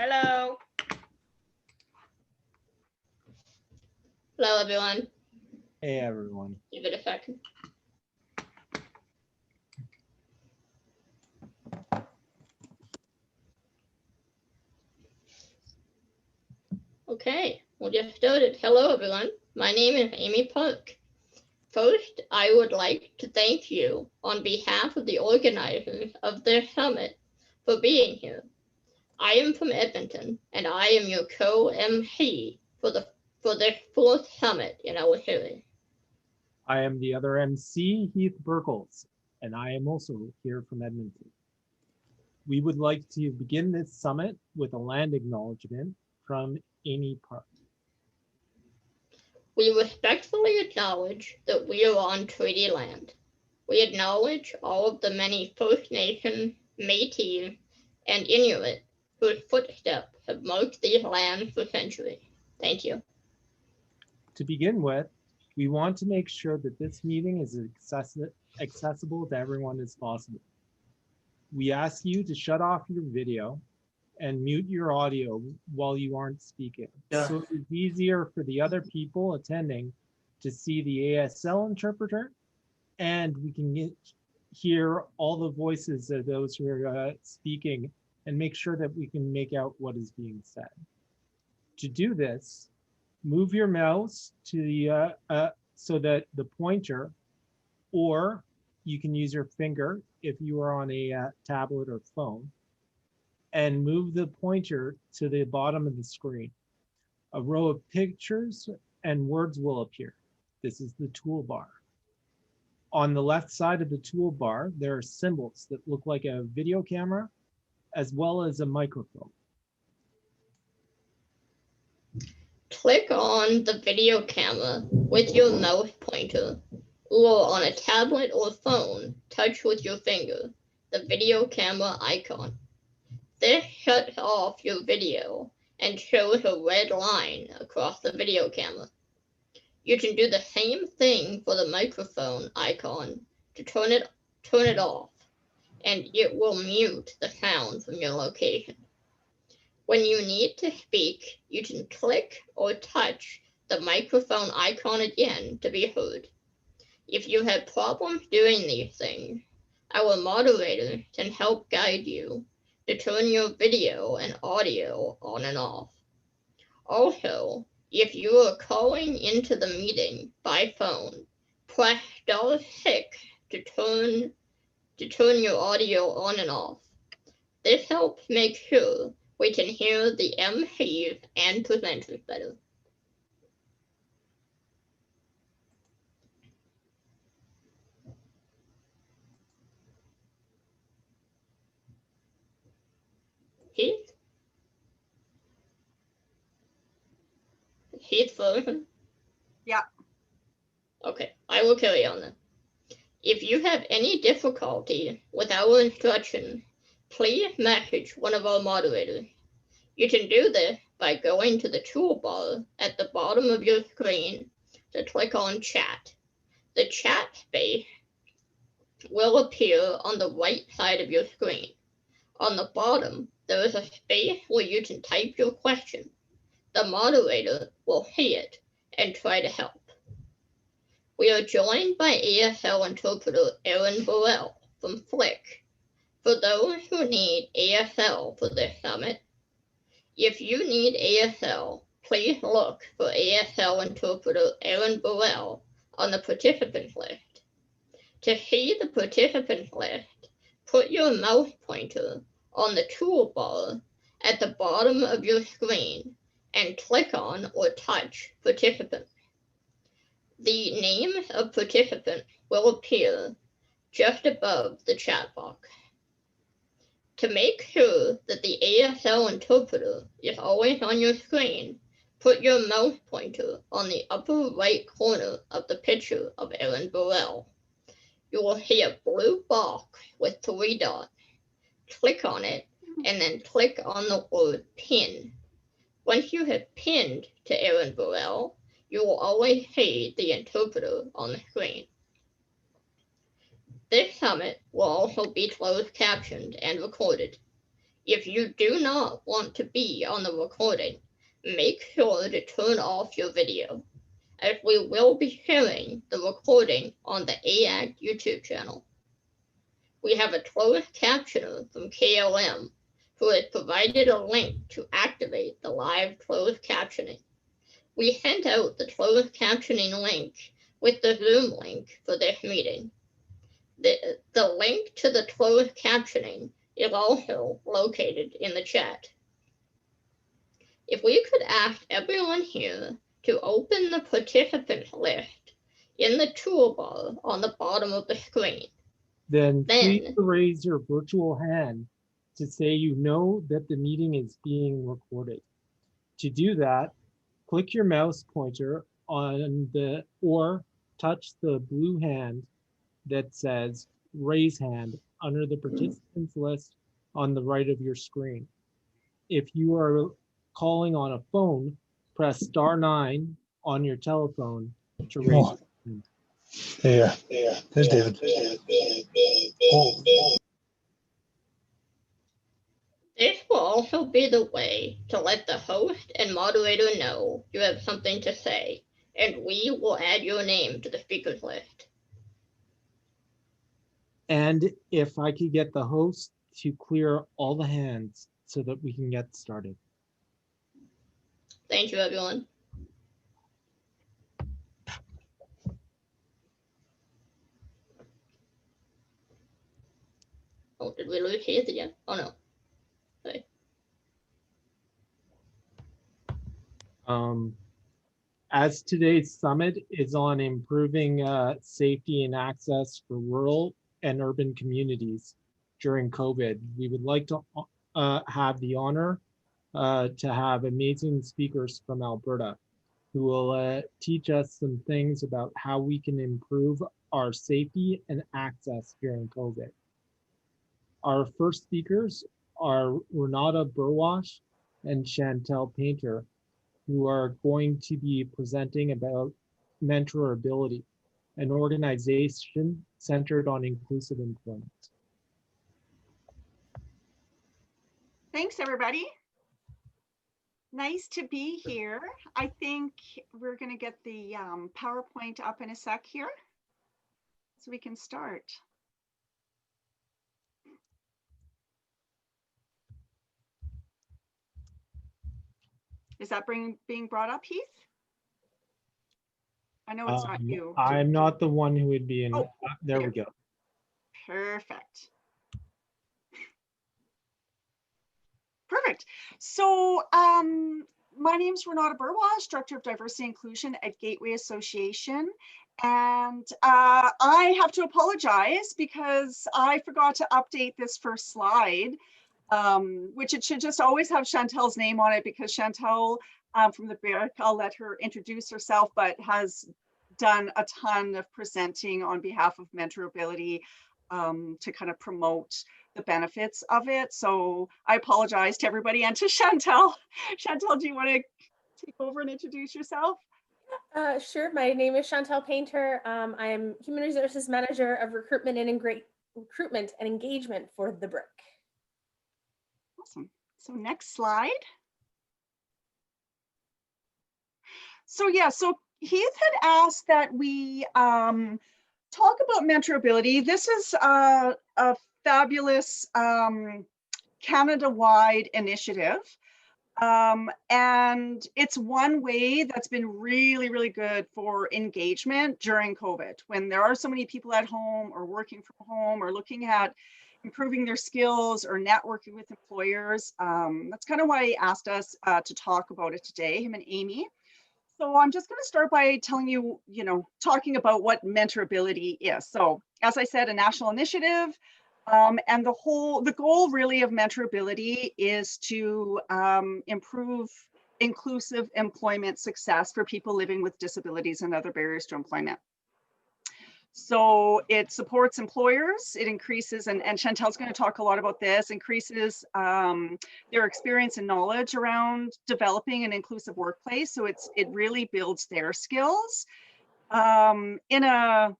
Hello. Hello, everyone. Hey, everyone. Give it a second. Okay, we'll get started. Hello, everyone. My name is Amy Park. First, I would like to thank you on behalf of the organizers of this summit for being here. I am from Edmonton, and I am your co-MC for this fourth summit in our series. I am the other MC, Heath Burkles, and I am also here from Edmonton. We would like to begin this summit with a land acknowledgement from Amy Park. We respectfully acknowledge that we are on treaty land. We acknowledge all of the many First Nation, Métis, and Inuit whose footsteps have marked these lands for centuries. Thank you. To begin with, we want to make sure that this meeting is accessible to everyone as possible. We ask you to shut off your video and mute your audio while you aren't speaking. So it's easier for the other people attending to see the ASL interpreter, and we can hear all the voices of those who are speaking and make sure that we can make out what is being said. To do this, move your mouse to the so that the pointer, or you can use your finger if you are on a tablet or phone, and move the pointer to the bottom of the screen. A row of pictures and words will appear. This is the toolbar. On the left side of the toolbar, there are symbols that look like a video camera, as well as a microphone. Click on the video camera with your mouse pointer, or on a tablet or phone, touch with your finger the video camera icon. This shuts off your video and shows a red line across the video camera. You can do the same thing for the microphone icon to turn it off, and it will mute the sound from your location. When you need to speak, you can click or touch the microphone icon again to be heard. If you have problems doing these things, our moderator can help guide you to turn your video and audio on and off. Also, if you are calling into the meeting by phone, press *6 to turn your audio on and off. This helps make sure we can hear the MCs and presenters better. Heath? Heath frozen? Yeah. Okay, I will carry on then. If you have any difficulty with our instruction, please message one of our moderators. You can do this by going to the toolbar at the bottom of your screen to click on Chat. The chat space will appear on the right side of your screen. On the bottom, there is a space where you can type your question. The moderator will see it and try to help. We are joined by ASL interpreter Erin Burrell from Flick. For those who need ASL for this summit, if you need ASL, please look for ASL interpreter Erin Burrell on the participants list. To see the participants list, put your mouse pointer on the toolbar at the bottom of your screen and click on or touch participant. The name of participant will appear just above the chat box. To make sure that the ASL interpreter is always on your screen, put your mouse pointer on the upper right corner of the picture of Erin Burrell. You will see a blue box with 3 dots. Click on it and then click on the word pin. Once you have pinned to Erin Burrell, you will always see the interpreter on the screen. This summit will also be closed captioned and recorded. If you do not want to be on the recording, make sure to turn off your video, as we will be sharing the recording on the AACT YouTube channel. We have a closed captioner from KLM who has provided a link to activate the live closed captioning. We sent out the closed captioning link with the Zoom link for this meeting. The link to the closed captioning is also located in the chat. If we could ask everyone here to open the participants list in the toolbar on the bottom of the screen. Then please raise your virtual hand to say you know that the meeting is being recorded. To do that, click your mouse pointer on the, or touch the blue hand that says raise hand under the participants list on the right of your screen. If you are calling on a phone, press *9 on your telephone to raise your hand. Yeah, there's David. Oh. This will also be the way to let the host and moderator know you have something to say, and we will add your name to the speakers list. And if I could get the host to clear all the hands so that we can get started. Thank you, everyone. Oh, did we lose Keith again? Oh no. Okay. As today's summit is on improving safety and access for rural and urban communities during COVID, we would like to have the honor to have amazing speakers from Alberta who will teach us some things about how we can improve our safety and access during COVID. Our first speakers are Renata Burwash and Chantel Painter, who are going to be presenting about Mentorability, an organization centered on inclusive employment. Thanks, everybody. Nice to be here. I think we're going to get the PowerPoint up in a sec here, so we can start. Is that being brought up, Heath? I know it's not you. I'm not the one who would be in. Oh, there we go. Perfect. Perfect. So my name is Renata Burwash, Director of Diversity and Inclusion at Gateway Association. And I have to apologize because I forgot to update this first slide. Which it should just always have Chantel's name on it, because Chantel from the BIC, I'll let her introduce herself, but has done a ton of presenting on behalf of Mentorability to kind of promote the benefits of it. So I apologize to everybody and to Chantel. Chantel, do you want to take over and introduce yourself? Sure. My name is Chantel Painter. I am Human Resources Manager of Recruitment and Engagement for the BRIC. Awesome. So next slide. So yeah, so Heath had asked that we talk about mentorability. This is a fabulous Canada-wide initiative. And it's one way that's been really, really good for engagement during COVID, when there are so many people at home or working from home or looking at improving their skills or networking with employers. That's kind of why he asked us to talk about it today, him and Amy. So I'm just going to start by telling you, talking about what mentorability is. So as I said, a national initiative, and the goal really of mentorability is to improve inclusive employment success for people living with disabilities and other barriers to employment. So it supports employers, it increases, and Chantel's going to talk a lot about this, increases their experience and knowledge around developing an inclusive workplace. So it really builds their skills in a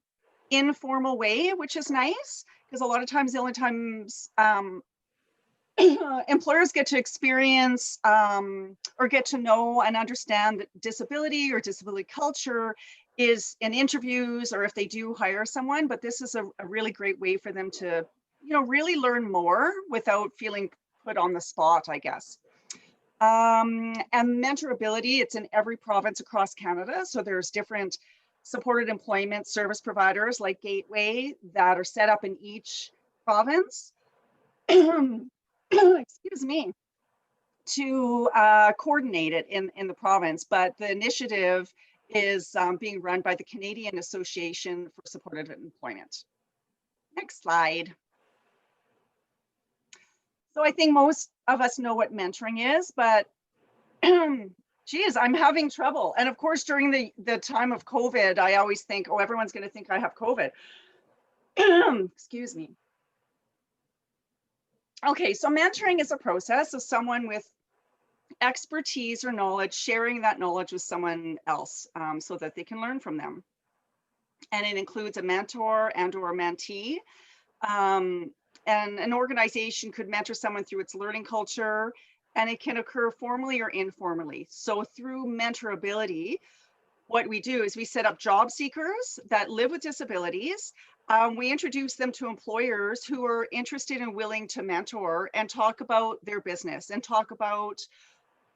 informal way, which is nice, because a lot of times the only times employers get to experience or get to know and understand that disability or disability culture is in interviews or if they do hire someone, but this is a really great way for them to, really learn more without feeling put on the spot, I guess. And mentorability, it's in every province across Canada. So there's different supported employment service providers like Gateway that are set up in each province. Excuse me, to coordinate it in the province, but the initiative is being run by the Canadian Association for Supported Employment. Next slide. So I think most of us know what mentoring is, but geez, I'm having trouble. And of course, during the time of COVID, I always think, oh, everyone's going to think I have COVID. Excuse me. Okay, so mentoring is a process of someone with expertise or knowledge sharing that knowledge with someone else so that they can learn from them. And it includes a mentor and or mentee. And an organization could mentor someone through its learning culture, and it can occur formally or informally. So through mentorability, what we do is we set up job seekers that live with disabilities. We introduce them to employers who are interested and willing to mentor and talk about their business and talk about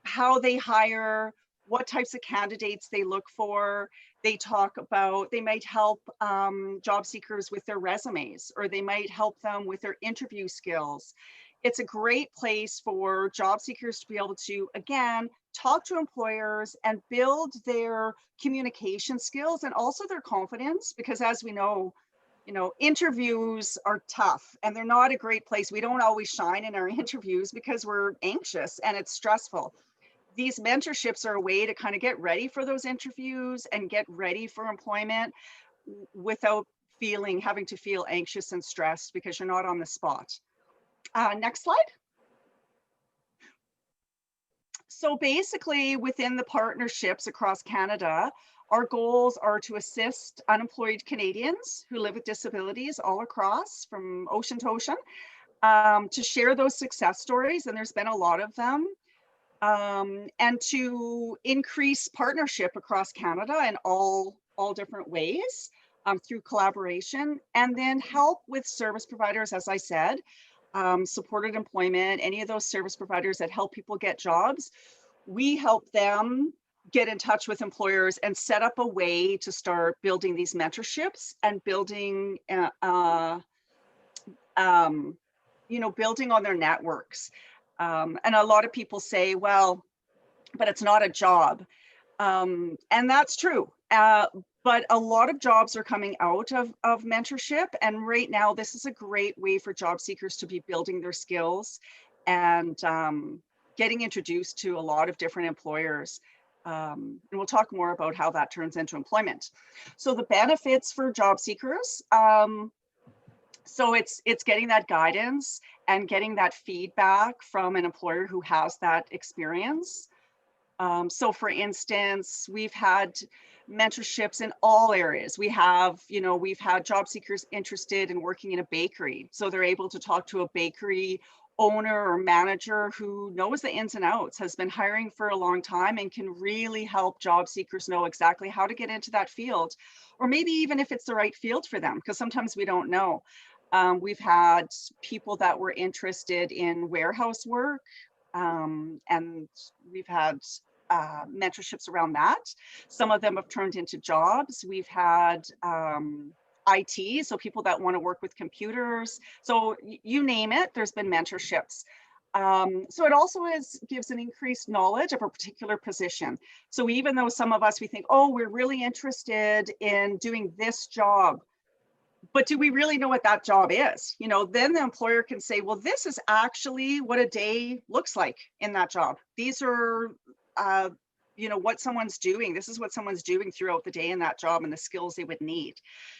how they hire, what types of candidates they look for. They talk about, they might help job seekers with their resumes, or they might help them with their interview skills. It's a great place for job seekers to be able to, again, talk to employers and build their communication skills and also their confidence, because as we know, interviews are tough and they're not a great place. We don't always shine in our interviews because we're anxious and it's stressful. These mentorships are a way to kind of get ready for those interviews and get ready for employment without having to feel anxious and stressed because you're not on the spot. Next slide. So basically within the partnerships across Canada, our goals are to assist unemployed Canadians who live with disabilities all across from ocean to ocean, to share those success stories, and there's been a lot of them. And to increase partnership across Canada in all different ways through collaboration, and then help with service providers, as I said, supported employment, any of those service providers that help people get jobs. We help them get in touch with employers and set up a way to start building these mentorships and building, building on their networks. And a lot of people say, well, but it's not a job. And that's true. But a lot of jobs are coming out of mentorship. And right now, this is a great way for job seekers to be building their skills and getting introduced to a lot of different employers. And we'll talk more about how that turns into employment. So the benefits for job seekers, so it's getting that guidance and getting that feedback from an employer who has that experience. So for instance, we've had mentorships in all areas. We've had job seekers interested in working in a bakery. So they're able to talk to a bakery owner or manager who knows the ins and outs, has been hiring for a long time, and can really help job seekers know exactly how to get into that field, or maybe even if it's the right field for them, because sometimes we don't know. We've had people that were interested in warehouse work, and we've had mentorships around that. Some of them have turned into jobs. We've had IT, so people that want to work with computers. So you name it, there's been mentorships. So it also gives an increased knowledge of a particular position. So even though some of us, we think, oh, we're really interested in doing this job, but do we really know what that job is? Then the employer can say, well, this is actually what a day looks like in that job. These are, what someone's doing. This is what someone's doing throughout the day in that job and the skills they would need.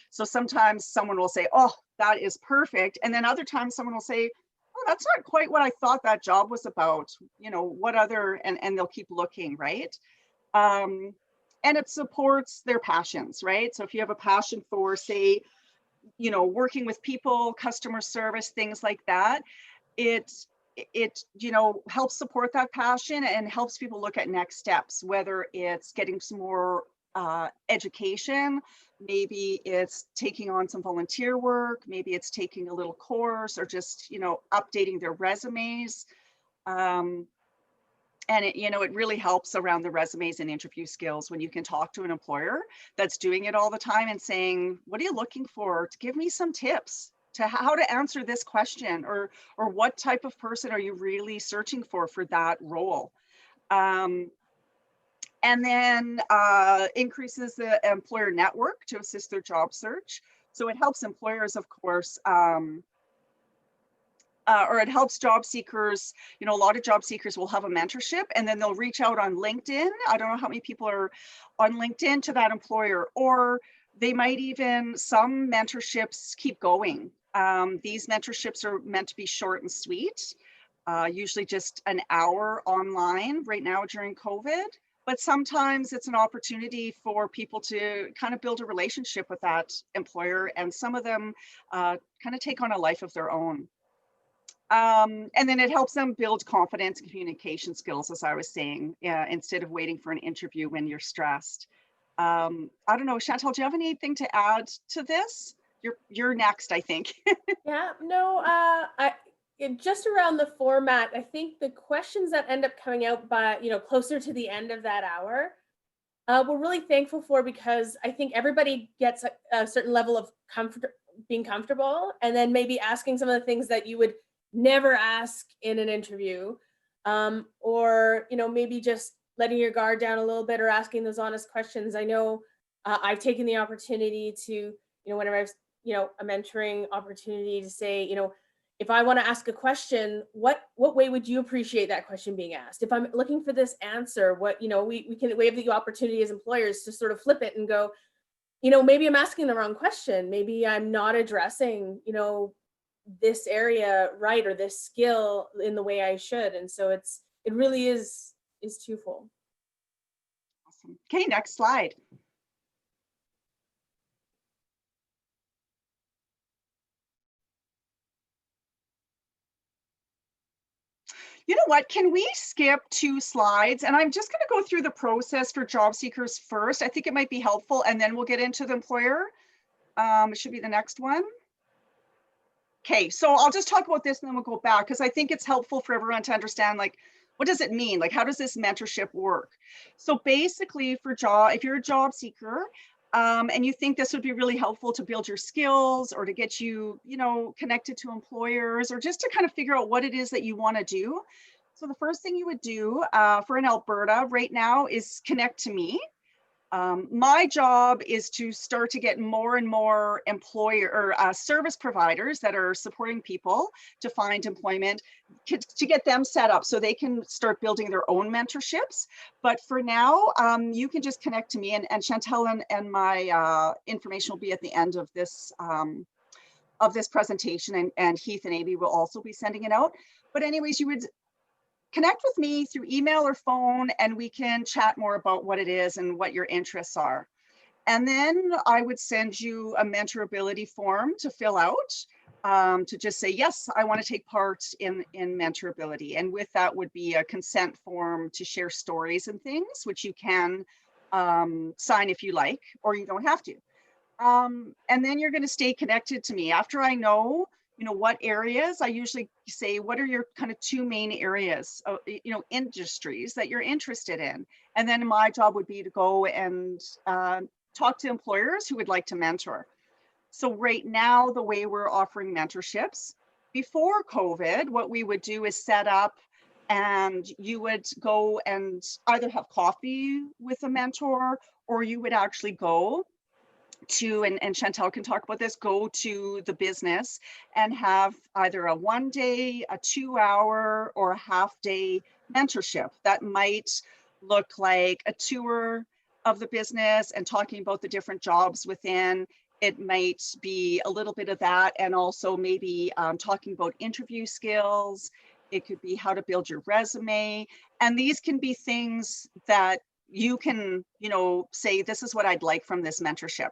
So sometimes someone will say, oh, that is perfect. And then other times someone will say, oh, that's not quite what I thought that job was about. What other, and they'll keep looking, right? And it supports their passions, right? So if you have a passion for, say, working with people, customer service, things like that, it it helps support that passion and helps people look at next steps, whether it's getting some more education, maybe it's taking on some volunteer work, maybe it's taking a little course, or just updating their resumes. And it really helps around the resumes and interview skills when you can talk to an employer that's doing it all the time and saying, what are you looking for? To give me some tips to how to answer this question, or what type of person are you really searching for that role? And then increases the employer network to assist their job search. So it helps employers, of course, or it helps job seekers. A lot of job seekers will have a mentorship, and then they'll reach out on LinkedIn. I don't know how many people are on LinkedIn to that employer, or they might even, some mentorships keep going. These mentorships are meant to be short and sweet, usually just an hour online right now during COVID. But sometimes it's an opportunity for people to kind of build a relationship with that employer, and some of them kind of take on a life of their own. And then it helps them build confidence and communication skills, as I was saying, instead of waiting for an interview when you're stressed. I don't know, Chantal, do you have anything to add to this? You're next, I think. Yeah, no, just around the format, I think the questions that end up coming out by, closer to the end of that hour, we're really thankful for, because I think everybody gets a certain level of being comfortable, and then maybe asking some of the things that you would never ask in an interview, or maybe just letting your guard down a little bit, or asking those honest questions. I know I've taken the opportunity to, whenever I've a mentoring opportunity, to say, if I want to ask a question, what way would you appreciate that question being asked? If I'm looking for this answer, we have the opportunity as employers to sort of flip it and go, maybe I'm asking the wrong question. Maybe I'm not addressing, this area right, or this skill in the way I should. And so it really is twofold. Awesome. Okay, next slide. You know what, can we skip 2 slides? And I'm just going to go through the process for job seekers first. I think it might be helpful, and then we'll get into the employer. It should be the next one. Okay, so I'll just talk about this and then we'll go back, because I think it's helpful for everyone to understand, like, what does it mean? Like, how does this mentorship work? So basically, if you're a job seeker, and you think this would be really helpful to build your skills, or to get you, connected to employers, or just to kind of figure out what it is that you want to do. So the first thing you would do for in Alberta right now is connect to me. My job is to start to get more and more employer or service providers that are supporting people to find employment, to get them set up so they can start building their own mentorships. But for now, you can just connect to me, and Chantal and my information will be at the end of this presentation, and Heath and Amy will also be sending it out. But anyways, you would connect with me through email or phone, and we can chat more about what it is and what your interests are. And then I would send you a mentorability form to fill out, to just say, yes, I want to take part in mentorability. And with that would be a consent form to share stories and things, which you can sign if you like, or you don't have to. And then you're going to stay connected to me. After I know what areas, I usually say, what are your kind of 2 main areas, industries that you're interested in? And then my job would be to go and talk to employers who would like to mentor. So right now, the way we're offering mentorships, before COVID, what we would do is set up, and you would go and either have coffee with a mentor, or you would actually go to, and Chantal can talk about this, go to the business and have either a 1-day, a 2-hour, or a half-day mentorship. That might look like a tour of the business and talking about the different jobs within. It might be a little bit of that, and also maybe talking about interview skills. It could be how to build your resume. And these can be things that you can, say, this is what I'd like from this mentorship.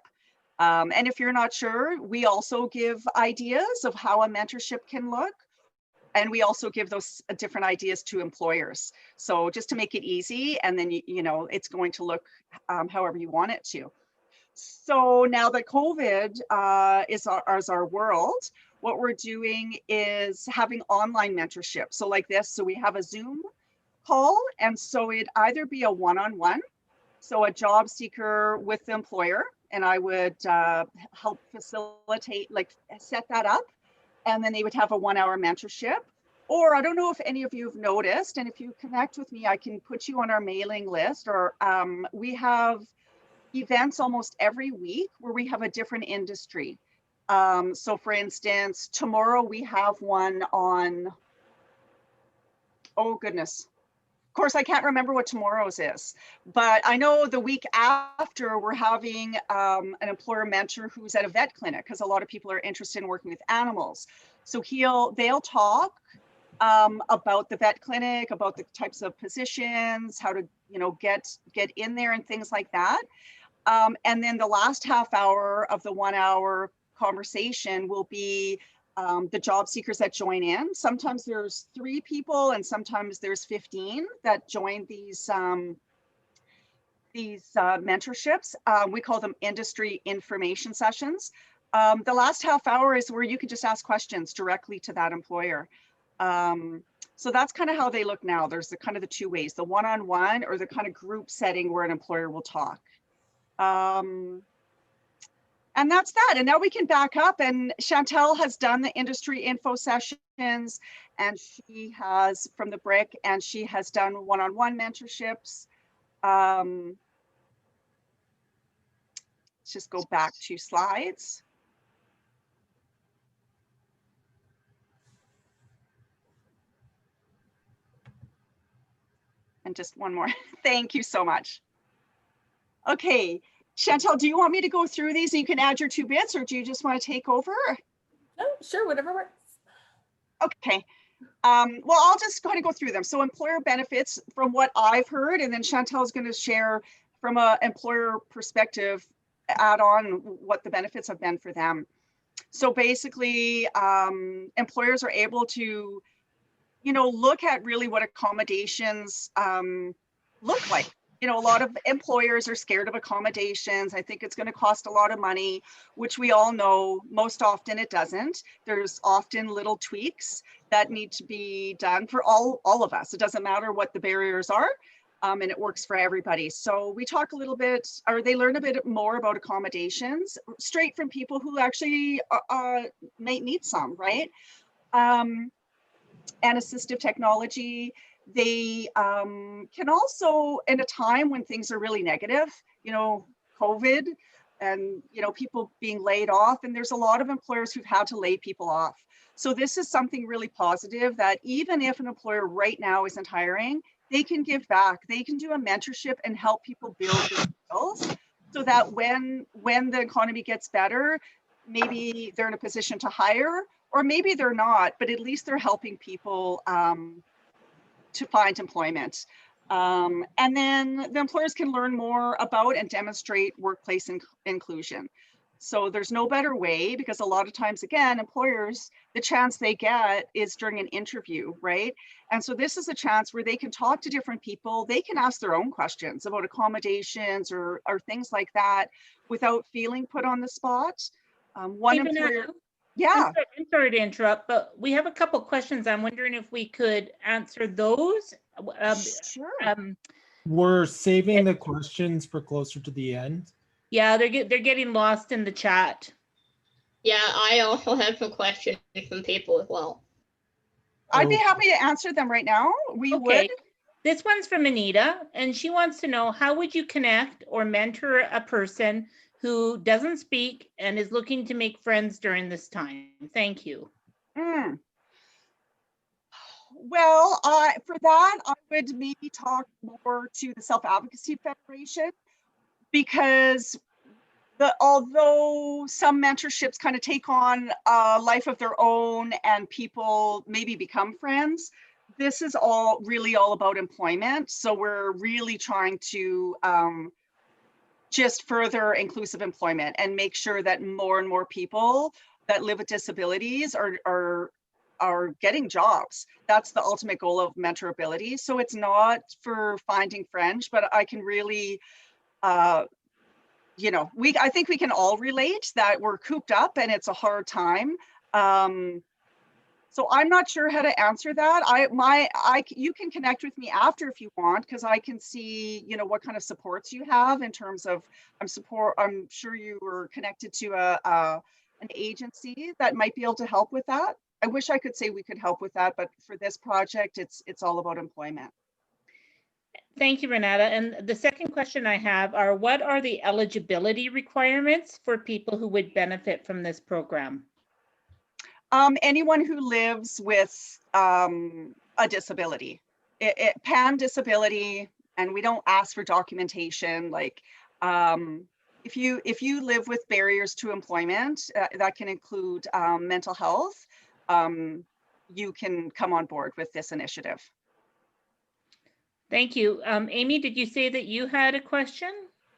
And if you're not sure, we also give ideas of how a mentorship can look. And we also give those different ideas to employers. So just to make it easy, and then, you know, it's going to look however you want it to. So now that COVID is our world, what we're doing is having online mentorship. So like this, so we have a Zoom call, and so it'd either be a one-on-one, so a job seeker with the employer, and I would help facilitate, like set that up, and then they would have a 1 hour mentorship. Or I don't know if any of you have noticed, and if you connect with me, I can put you on our mailing list, or we have events almost every week where we have a different industry. So for instance, tomorrow we have one on, oh goodness. Of course, I can't remember what tomorrow's is, but I know the week after we're having an employer mentor who's at a vet clinic, because a lot of people are interested in working with animals. So they'll talk about the vet clinic, about the types of positions, how to, you know, get in there and things like that. And then the last half hour of the 1 hour conversation will be the job seekers that join in. Sometimes there's 3 people and sometimes there's 15 that join these mentorships. We call them industry information sessions. The last half hour is where you can just ask questions directly to that employer. So that's kind of how they look now. There's the kind of the 2 ways, the one-on-one or the kind of group setting where an employer will talk. And that's that. And now we can back up, and Chantel has done the industry info sessions, and she has from the BRIC, and she has done one-on-one mentorships. Let's just go back 2 slides. And just one more. Thank you so much. Okay, Chantel, do you want me to go through these and you can add your 2 bits, or do you just want to take over? No, sure, whatever works. Okay. Well, I'll just kind of go through them. So employer benefits from what I've heard, and then Chantel is going to share from an employer perspective, add on what the benefits have been for them. So basically, employers are able to, you know, look at really what accommodations look like. You know, a lot of employers are scared of accommodations. I think it's going to cost a lot of money, which we all know most often it doesn't. There's often little tweaks that need to be done for all of us. It doesn't matter what the barriers are, and it works for everybody. So we talk a little bit, or they learn a bit more about accommodations straight from people who actually might need some, right? And assistive technology. They can also, in a time when things are really negative, you know, COVID and, you know, people being laid off, and there's a lot of employers who've had to lay people off. So this is something really positive, that even if an employer right now isn't hiring, they can give back. They can do a mentorship and help people build their skills, so that when the economy gets better, maybe they're in a position to hire, or maybe they're not, but at least they're helping people to find employment. And then the employers can learn more about and demonstrate workplace inclusion. So there's no better way, because a lot of times, again, employers, the chance they get is during an interview, right? And so this is a chance where they can talk to different people. They can ask their own questions about accommodations or things like that without feeling put on the spot. One Even employer, yeah. I'm sorry to interrupt, but we have a couple questions. I'm wondering if we could answer those. Sure. We're saving the questions for closer to the end. Yeah, they're getting lost in the chat. Yeah, I also have some questions from people as well. I'd be happy to answer them right now. We would. This one's from Anita, and she wants to know, how would you connect or mentor a person who doesn't speak and is looking to make friends during this time? Thank you. Well, for that, I would maybe talk more to the Self-Advocacy Federation, because although some mentorships kind of take on a life of their own and people maybe become friends, this is really all about employment. So we're really trying to just further inclusive employment and make sure that more and more people that live with disabilities are are getting jobs. That's the ultimate goal of mentorability. So it's not for finding friends, but I can really, you know, I think we can all relate that we're cooped up and it's a hard time. So I'm not sure how to answer that. You can connect with me after if you want, because I can see, you know, what kind of supports you have in terms of I'm sure you were connected to an agency that might be able to help with that. I wish I could say we could help with that, but for this project, it's all about employment. Thank you, Renata. And the second question I have are, what are the eligibility requirements for people who would benefit from this program? Anyone who lives with a disability, PAN disability, and we don't ask for documentation. Like if you live with barriers to employment, that can include mental health, you can come on board with this initiative. Thank you. Amy, did you say that you had a question?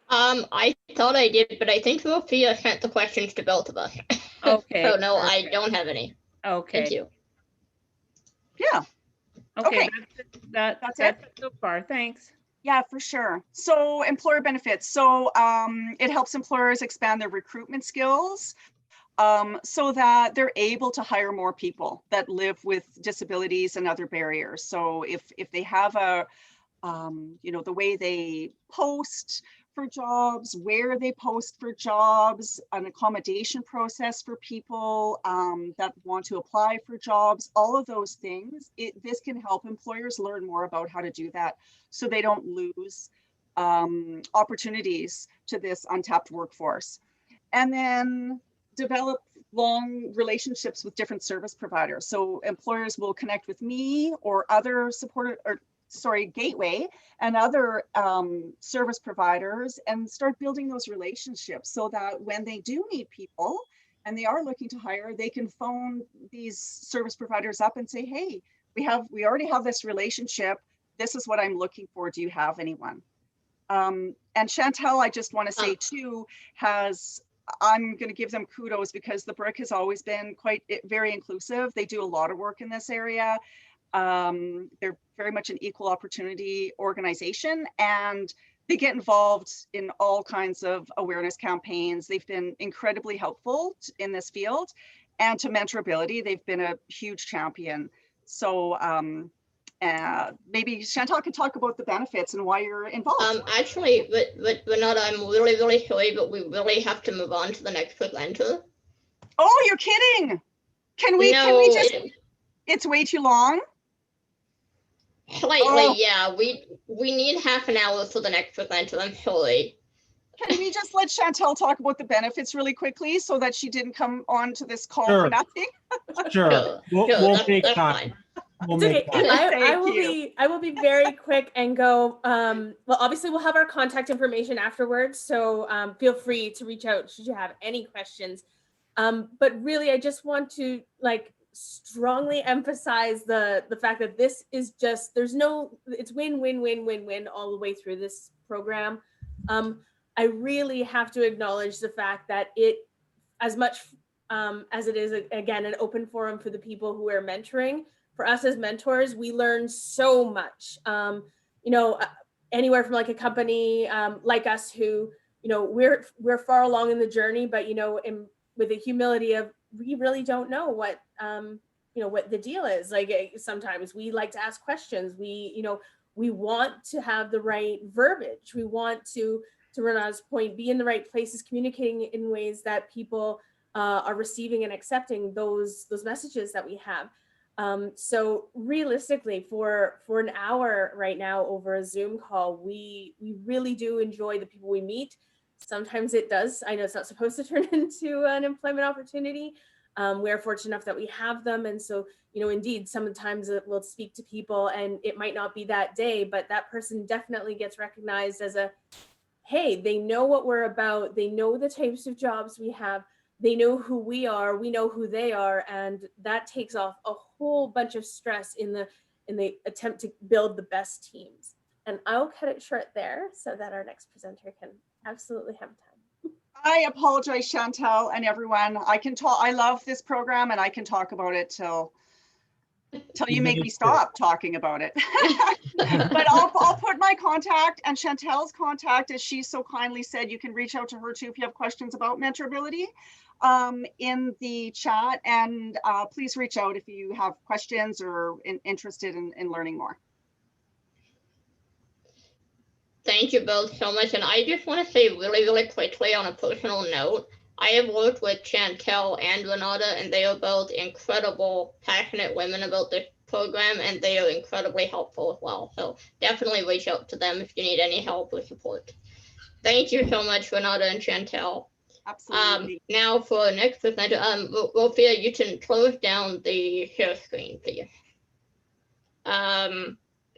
I thought I did, but I think Sophia sent the questions to both of us. Okay. So no, perfect. I don't have any. Okay. Thank you. Yeah. Okay. Okay. That's it so far. Thanks. Yeah, for sure. So employer benefits. So it helps employers expand their recruitment skills so that they're able to hire more people that live with disabilities and other barriers. So if they have a, you know, the way they post for jobs, where they post for jobs, an accommodation process for people that want to apply for jobs, all of those things, this can help employers learn more about how to do that so they don't lose opportunities to this untapped workforce. And then develop long relationships with different service providers. So employers will connect with me or other Gateway and other service providers and start building those relationships so that when they do need people and they are looking to hire, they can phone these service providers up and say, hey, we already have this relationship. This is what I'm looking for. Do you have anyone? And Chantel, I just want to say too, I'm going to give them kudos because the Brick has always been very inclusive. They do a lot of work in this area. They're very much an equal opportunity organization and they get involved in all kinds of awareness campaigns. They've been incredibly helpful in this field, and to mentorability, they've been a huge champion. So maybe Chantal can talk about the benefits and why you're involved. Actually, but not, I'm really, really sorry, but we really have to move on to the next presenter. Oh, you're kidding. Can we just, it's way too long. Slightly, yeah. We need half an hour for the next presenter. I'm sorry. Can we just let Chantel talk about the benefits really quickly so that she didn't come on to this call for nothing? Sure. We'll take time. It's okay. I will be very quick and go. Well, obviously we'll have our contact information afterwards, so feel free to reach out should you have any questions. But really, I just want to strongly emphasize the fact that this is just, it's win, win, win, win, win all the way through this program. I really have to acknowledge the fact that it, as much as it is, again, an open forum for the people who are mentoring, for us as mentors, we learn so much. You know, anywhere from a company like us who, you know, we're far along in the journey, but, you know, with the humility of, we really don't know what, you know, what the deal is. Sometimes we like to ask questions. We want to have the right verbiage. We want to Renata's point, be in the right places, communicating in ways that people are receiving and accepting those messages that we have. So realistically, for an hour right now over a Zoom call, we really do enjoy the people we meet. Sometimes it does. I know it's not supposed to turn into an employment opportunity. We are fortunate enough that we have them. And so, you know, indeed, sometimes we'll speak to people and it might not be that day, but that person definitely gets recognized as hey, they know what we're about. They know the types of jobs we have. They know who we are. We know who they are. And that takes off a whole bunch of stress in the attempt to build the best teams. And I'll cut it short there so that our next presenter can absolutely have time. I apologize, Chantal and everyone. I love this program and I can talk about it till till you make me stop talking about it. But I'll put my contact and Chantel's contact, as she so kindly said, you can reach out to her too if you have questions about mentorability, in the chat. And please reach out if you have questions or interested in learning more. Thank you both so much. And I just want to say really, really quickly on a personal note, I have worked with Chantel and Renata, and they are both incredible, passionate women about this program, and they are incredibly helpful as well. So definitely reach out to them if you need any help or support. Thank you so much, Renata and Chantel. Absolutely. Now for our next presenter, Rophia, you can close down the share screen, please.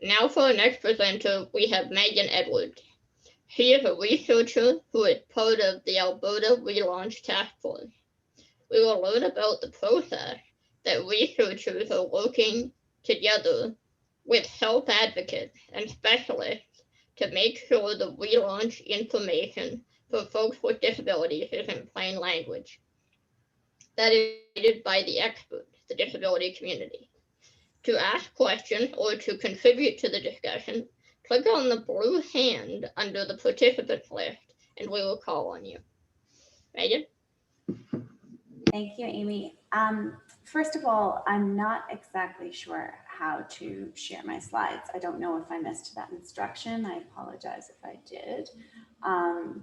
Now for our next presenter, we have Megan Edwards. She is a researcher who is part of the Alberta Relaunch Task Force. We will learn about the process that researchers are working together with self-advocates and specialists to make sure the relaunch information for folks with disabilities is in plain language. That is created by the experts, the disability community. To ask questions or to contribute to the discussion, click on the blue hand under the participants list and we will call on you. Megan? Thank you, Amy. First of all, I'm not exactly sure how to share my slides. I don't know if I missed that instruction. I apologize if I did.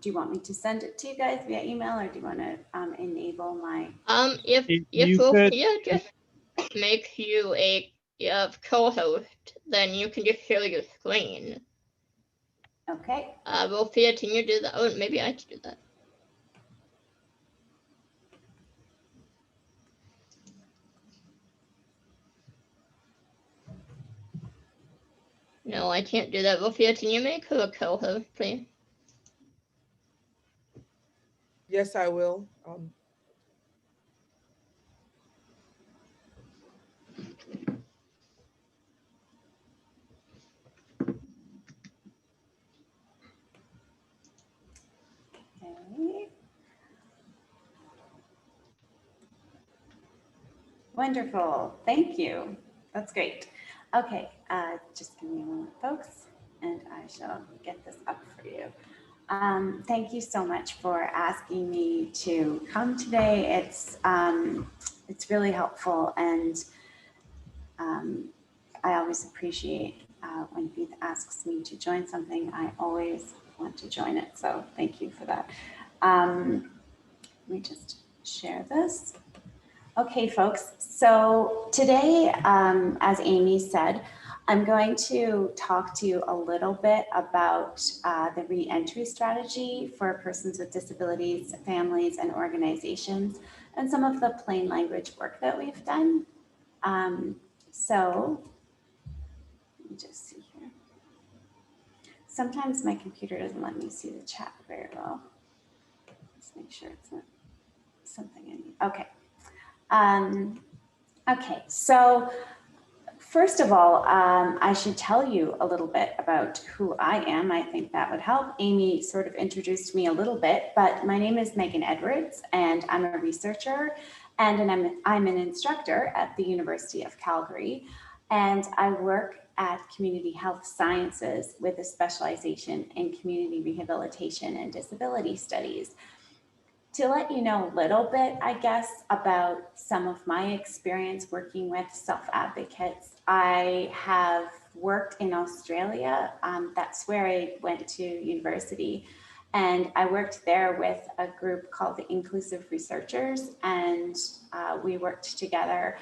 Do you want me to send it to you guys via email, or do you want to enable my? If Sophia just makes you a co-host, then you can just share your screen. Okay. Sophia, can you do that? Oh, maybe I can do that. No, I can't do that. Sophia, can you make her a co-host, please? Yes, I will. Okay. Wonderful. Thank you. That's great. Okay, just give me a moment, folks, and I shall get this up for you. Thank you so much for asking me to come today. It's really helpful, and I always appreciate when Faith asks me to join something. I always want to join it, so thank you for that. Let me just share this. Okay, folks, so today, as Amy said, I'm going to talk to you a little bit about the re-entry strategy for persons with disabilities, families, and organizations, and some of the plain language work that we've done. So, let me just see here. Sometimes my computer doesn't let me see the chat very well. Let's make sure it's not something I need. Okay. Okay, so first of all, I should tell you a little bit about who I am. I think that would help. Amy sort of introduced me a little bit, but my name is Megan Edwards, and I'm a researcher, and I'm an instructor at the University of Calgary, and I work at Community Health Sciences with a specialization in community rehabilitation and disability studies. To let you know a little bit, I guess, about some of my experience working with self-advocates, I have worked in Australia. That's where I went to university. And I worked there with a group called the Inclusive Researchers, and we worked together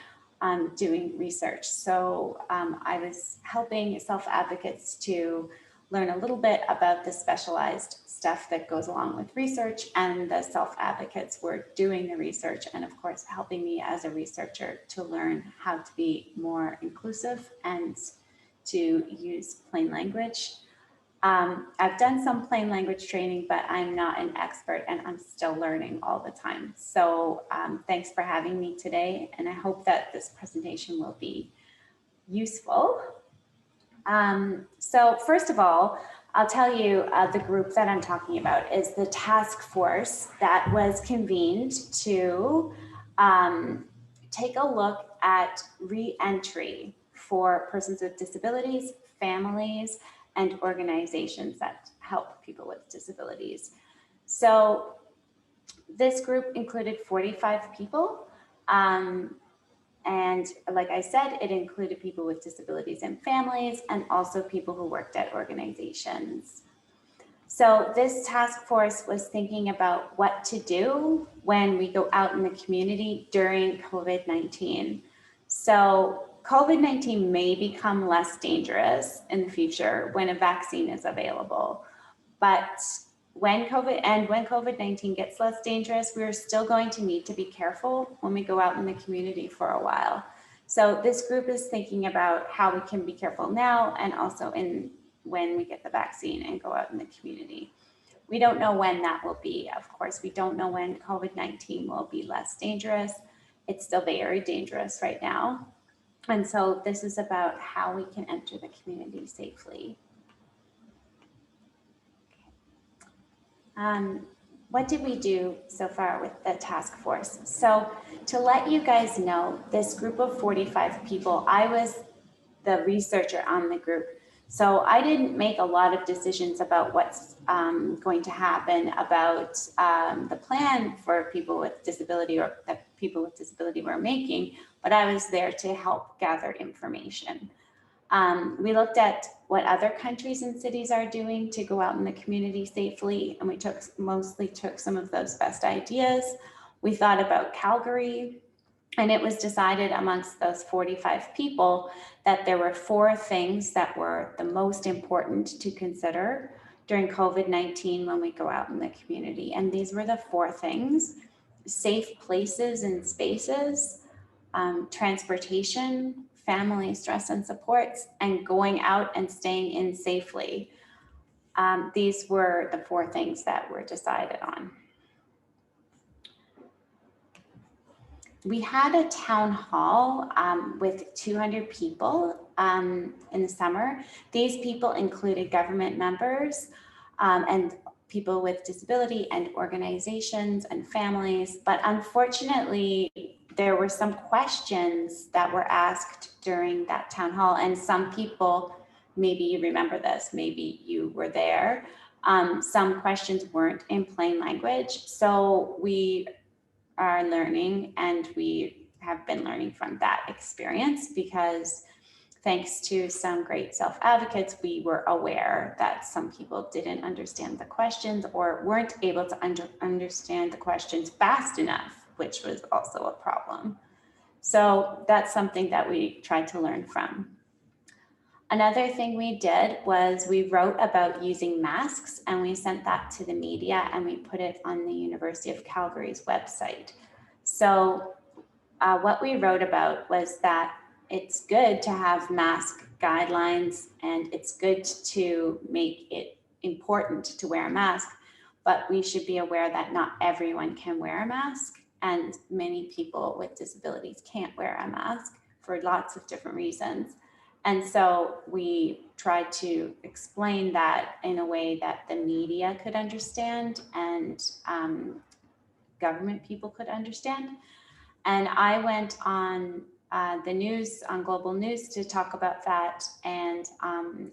doing research. So I was helping self-advocates to learn a little bit about the specialized stuff that goes along with research, and the self-advocates were doing the research and of course helping me as a researcher to learn how to be more inclusive and to use plain language. I've done some plain language training, but I'm not an expert and I'm still learning all the time. So thanks for having me today, and I hope that this presentation will be useful. So first of all, I'll tell you the group that I'm talking about is the task force that was convened to take a look at re-entry for persons with disabilities, families, and organizations that help people with disabilities. So this group included 45 people. And like I said, it included people with disabilities and families, and also people who worked at organizations. So this task force was thinking about what to do when we go out in the community during COVID-19. So COVID-19 may become less dangerous in the future when a vaccine is available, but when COVID-19 gets less dangerous, we're still going to need to be careful when we go out in the community for a while. So this group is thinking about how we can be careful now and also when we get the vaccine and go out in the community. We don't know when that will be. Of course, we don't know when COVID-19 will be less dangerous. It's still very dangerous right now. And so this is about how we can enter the community safely. What did we do so far with the task force? So to let you guys know, this group of 45 people, I was the researcher on the group. So I didn't make a lot of decisions about what's going to happen about the plan for people with disability or that people with disability were making, but I was there to help gather information. We looked at what other countries and cities are doing to go out in the community safely, and we mostly took some of those best ideas. We thought about Calgary, and it was decided amongst those 45 people that there were 4 things that were the most important to consider during COVID-19 when we go out in the community. And these were the 4 things: safe places and spaces, transportation, family stress and supports, and going out and staying in safely. These were the 4 things that were decided on. We had a town hall with 200 people in the summer. These people included government members and people with disability and organizations and families. But unfortunately, there were some questions that were asked during that town hall, and some people, maybe you remember this, maybe you were there. Some questions weren't in plain language. So we are learning, and we have been learning from that experience, because thanks to some great self-advocates, we were aware that some people didn't understand the questions or weren't able to understand the questions fast enough, which was also a problem. So that's something that we tried to learn from. Another thing we did was we wrote about using masks, and we sent that to the media, and we put it on the University of Calgary's website. So what we wrote about was that it's good to have mask guidelines, and it's good to make it important to wear a mask, but we should be aware that not everyone can wear a mask, and many people with disabilities can't wear a mask for lots of different reasons. And so we tried to explain that in a way that the media could understand and government people could understand. And I went on the news, on global news, to talk about that, and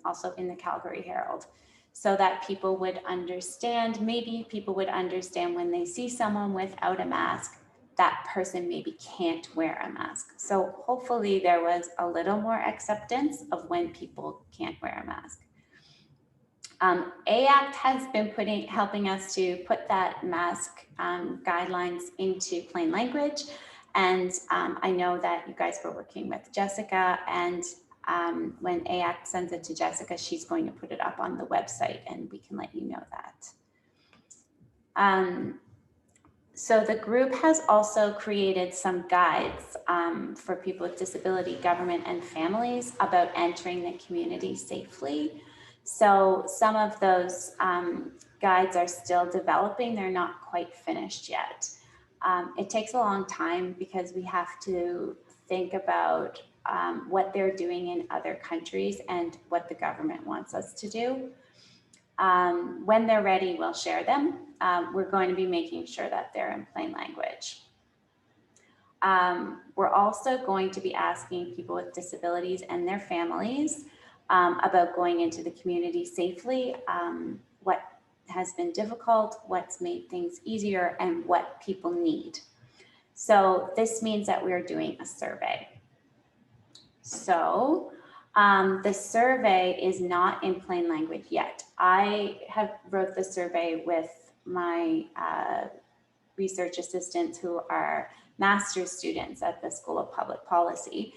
also in the Calgary Herald, so that people would understand, maybe people would understand when they see someone without a mask, that person maybe can't wear a mask. So hopefully there was a little more acceptance of when people can't wear a mask. AACT has been helping us to put that mask guidelines into plain language. And I know that you guys were working with Jessica, and when AACT sends it to Jessica, she's going to put it up on the website, and we can let you know that. So the group has also created some guides for people with disability, government, and families about entering the community safely. So some of those guides are still developing. They're not quite finished yet. It takes a long time because we have to think about what they're doing in other countries and what the government wants us to do. When they're ready, we'll share them. We're going to be making sure that they're in plain language. We're also going to be asking people with disabilities and their families about going into the community safely, what has been difficult, what's made things easier, and what people need. So this means that we're doing a survey. So the survey is not in plain language yet. I have wrote the survey with my research assistants who are master's students at the School of Public Policy.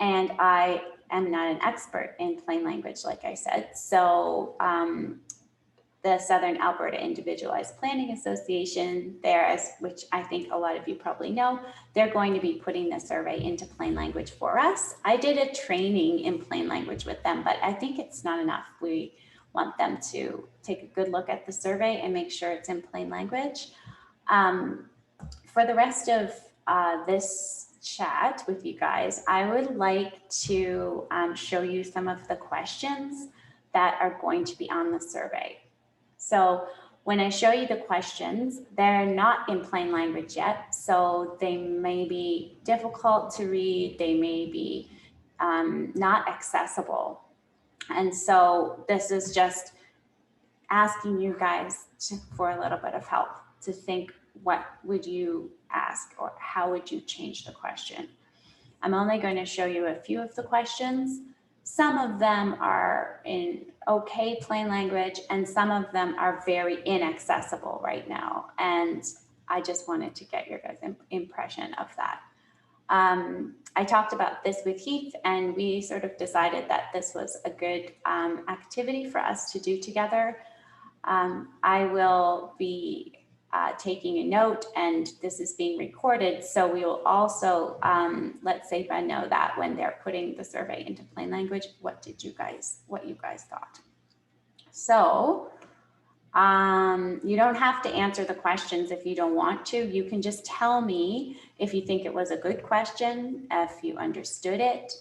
And I am not an expert in plain language, like I said. So the Southern Alberta Individualized Planning Association, which I think a lot of you probably know, they're going to be putting the survey into plain language for us. I did a training in plain language with them, but I think it's not enough. We want them to take a good look at the survey and make sure it's in plain language. For the rest of this chat with you guys, I would like to show you some of the questions that are going to be on the survey. So when I show you the questions, they're not in plain language yet, so they may be difficult to read, they may be not accessible. And so this is just asking you guys for a little bit of help to think, what would you ask or how would you change the question? I'm only going to show you a few of the questions. Some of them are in okay plain language and some of them are very inaccessible right now. And I just wanted to get your guys' impression of that. I talked about this with Heath and we sort of decided that this was a good activity for us to do together. I will be taking a note and this is being recorded. So we will also let SAPA know that when they're putting the survey into plain language, what you guys thought. So you don't have to answer the questions if you don't want to. You can just tell me if you think it was a good question, if you understood it.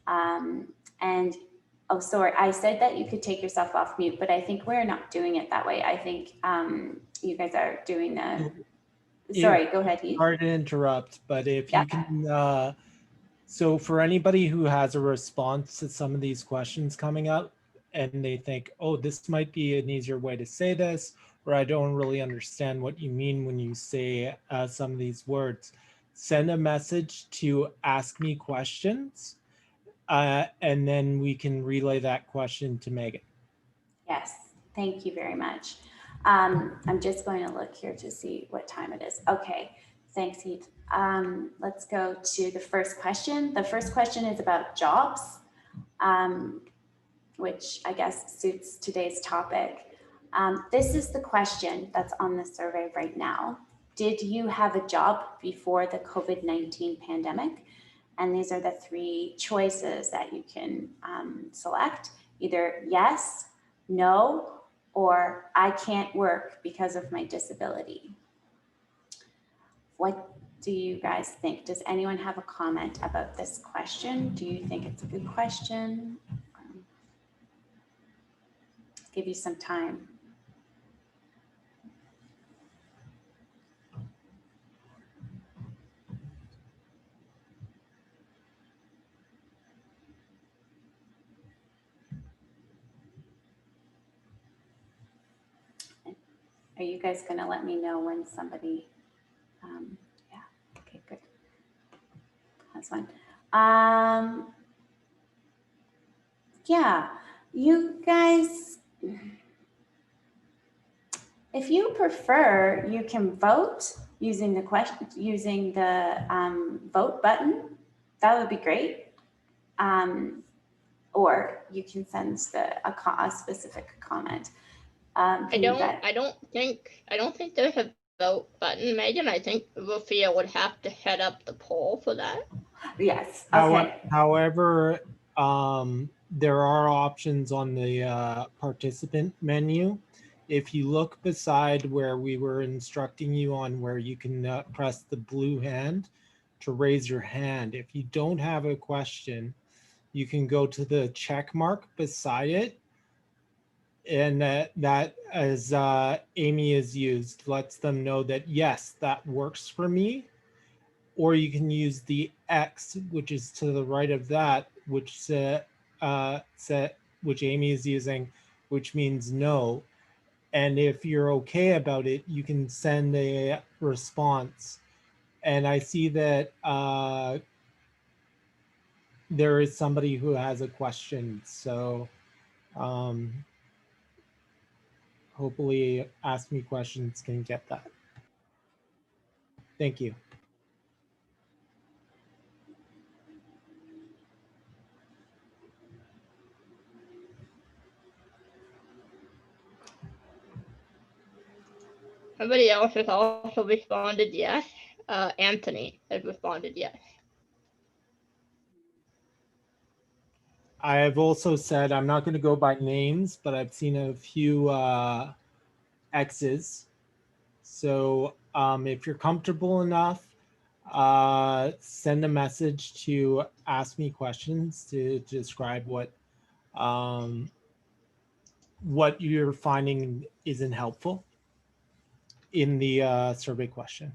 And oh, sorry, I said that you could take yourself off mute, but I think we're not doing it that way. I think you guys are doing the, sorry, go ahead, Heath. Sorry to interrupt, but if Yeah. you can, so for anybody who has a response to some of these questions coming up and they think, oh, this might be an easier way to say this, or I don't really understand what you mean when you say some of these words, send a message to Ask Me Questions. And then we can relay that question to Megan. Yes, thank you very much. I'm just going to look here to see what time it is. Okay, thanks, Heath. Let's go to the first question. The first question is about jobs, which I guess suits today's topic. This is the question that's on the survey right now. Did you have a job before the COVID-19 pandemic? And these are the three choices that you can select, either yes, no, or I can't work because of my disability. What do you guys think? Does anyone have a comment about this question? Do you think it's a good question? Give you some time. Are you guys going to let me know when somebody, yeah, okay, good. That's fine. Yeah, you guys, if you prefer, you can vote using the question, using the vote button. That would be great. Or you can send a specific comment. I don't think there's a vote button, Megan. I think Rufia would have to head up the poll for that. Yes. Okay. However, there are options on the participant menu. If you look beside where we were instructing you on where you can press the blue hand to raise your hand. If you don't have a question, you can go to the check mark beside it. And that, as Amy has used, lets them know that, yes, that works for me. or you can use the X, which is to the right of that, which which Amy is using, which means no. And if you're okay about it, you can send a response. And I see that there is somebody who has a question. So hopefully Ask Me Questions can get that. Thank you. Somebody else has also responded yes. Anthony has responded yes. I have also said, I'm not going to go by names, but I've seen a few X's. So if you're comfortable enough, send a message to Ask Me Questions to describe what you're finding isn't helpful in the survey question.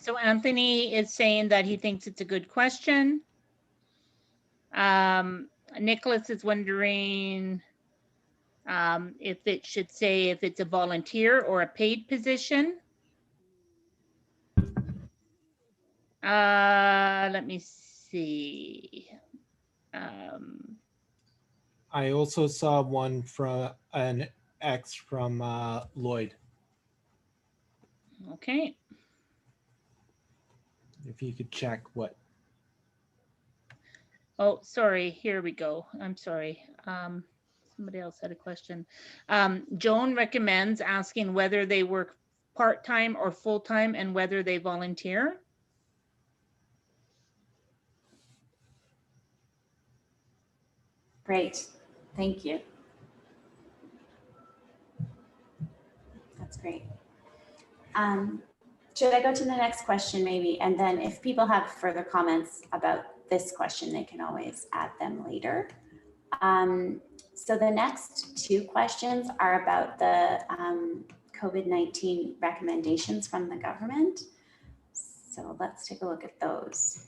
So Anthony is saying that he thinks it's a good question. Nicholas is wondering if it should say if it's a volunteer or a paid position. Let me see. I also saw one from an X from Lloyd. Okay. If you could check what. Oh, sorry. Here we go. I'm sorry. Somebody else had a question. Joan recommends asking whether they work part-time or full-time and whether they volunteer. Great, thank you. That's great. Should I go to the next question maybe? And then if people have further comments about this question, they can always add them later. So the next two questions are about the COVID-19 recommendations from the government. So let's take a look at those.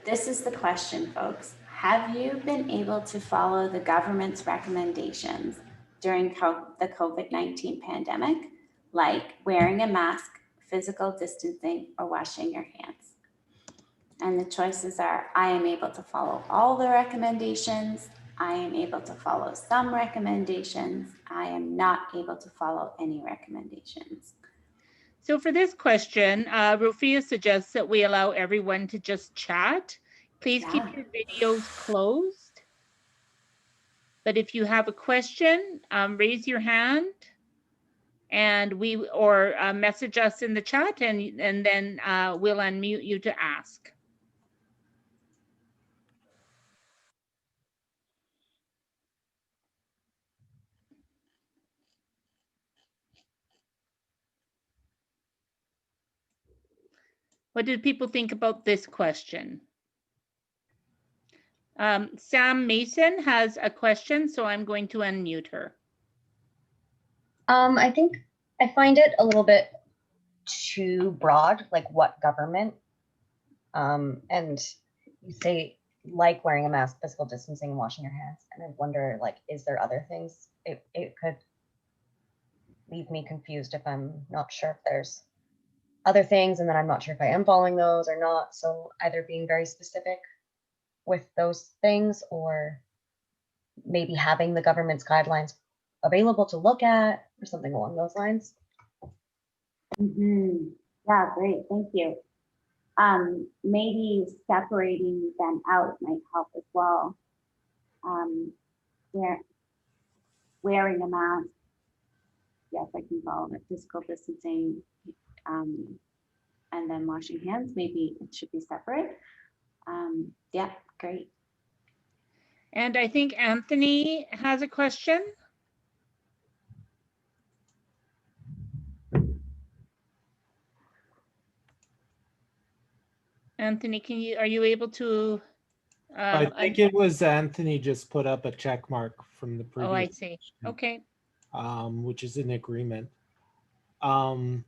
This is the question, folks. Have you been able to follow the government's recommendations during the COVID-19 pandemic, like wearing a mask, physical distancing, or washing your hands? And the choices are, I am able to follow all the recommendations, I am able to follow some recommendations, I am not able to follow any recommendations. So for this question, Rufia suggests that we allow everyone to just chat. Please keep your videos closed. But if you have a question, raise your hand and or message us in the chat and then we'll unmute you to ask. What did people think about this question? Sam Mason has a question, so I'm going to unmute her. I think I find it a little bit too broad, like what government, and you say like wearing a mask, physical distancing, and washing your hands, and I wonder, like, is there other things? It could leave me confused if I'm not sure if there's other things, and then I'm not sure if I am following those or not. So either being very specific with those things, or maybe having the government's guidelines available to look at, or something along those lines. Yeah, great, thank you. Maybe separating them out might help as well. Wearing a mask, yes, I can follow it. Physical distancing, and then washing hands, maybe it should be separate. Yeah, great. And I think Anthony has a question. Anthony, are you able to? I think it was Anthony just put up a check mark from the previous. Oh, I see. Okay. Which is in agreement. I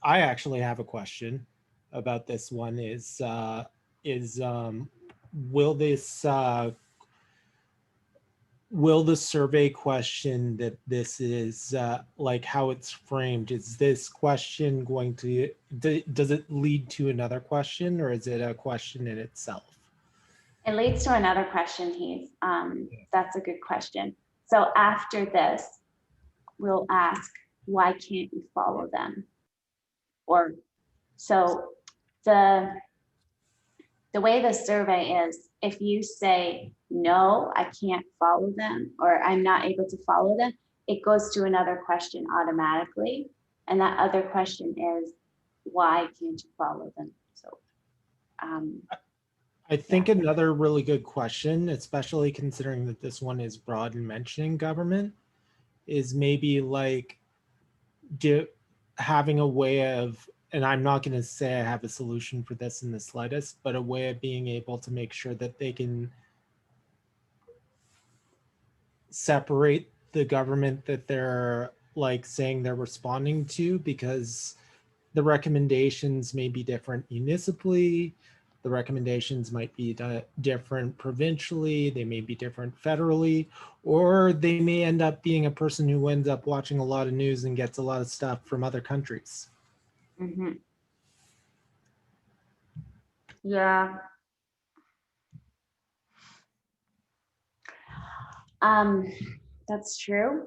actually have a question about this one. Will the survey question that this is like how it's framed, is this question going to, does it lead to another question, or is it a question in itself? It leads to another question, Heath. That's a good question. So after this, we'll ask, why can't you follow them? Or, so the way the survey is, if you say, no, I can't follow them, or I'm not able to follow them, it goes to another question automatically. And that other question is, why can't you follow them? So, I think another really good question, especially considering that this one is broad in mentioning government, is maybe like having a way of, and I'm not going to say I have a solution for this in the slightest, but a way of being able to make sure that they can separate the government that they're like saying they're responding to, because the recommendations may be different municipally, the recommendations might be different provincially, they may be different federally, or they may end up being a person who ends up watching a lot of news and gets a lot of stuff from other countries. mm-hmm. Yeah. That's true.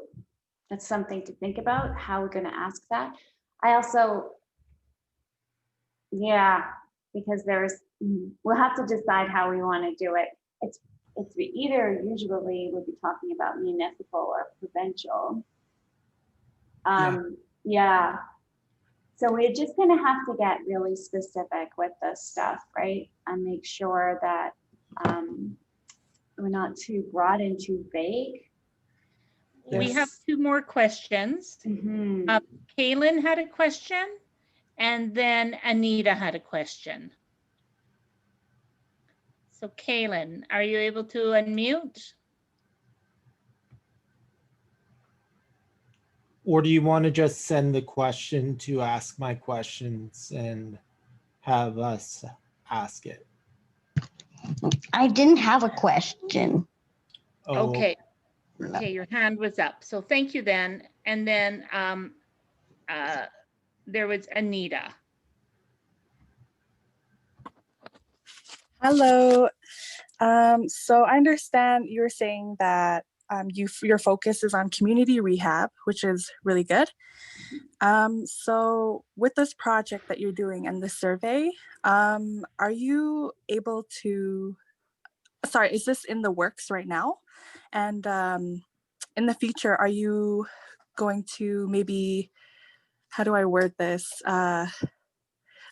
That's something to think about, how we're going to ask that. I also, yeah, because we'll have to decide how we want to do it. It's either usually we'll be talking about municipal or provincial. Yeah. So we're just going to have to get really specific with this stuff, right? And make sure that we're not too broad and too vague. We have two more questions. Mm-hmm. Kaylin had a question, and then Anita had a question. So Kaylin, are you able to unmute? Or do you want to just send the question to ask my questions and have us ask it? I didn't have a question. Oh. Okay. Okay, your hand was up. So thank you then. And then there was Anita. Hello. So I understand you're saying that your focus is on community rehab, which is really good. So with this project that you're doing and the survey, are you able to, sorry, is this in the works right now? And in the future, are you going to maybe, how do I word this?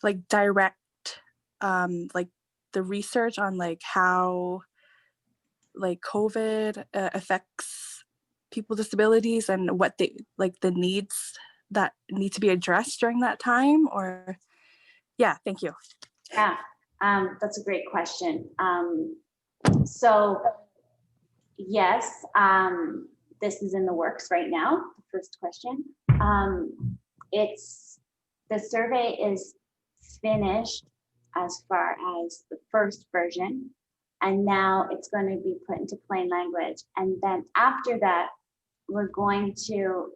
Like direct, like the research on like how like COVID affects people with disabilities and what they, like the needs that need to be addressed during that time, or, yeah, thank you. Yeah, that's a great question. So yes, this is in the works right now, the first question. The survey is finished as far as the first version, and now it's going to be put into plain language. And then after that, we're going to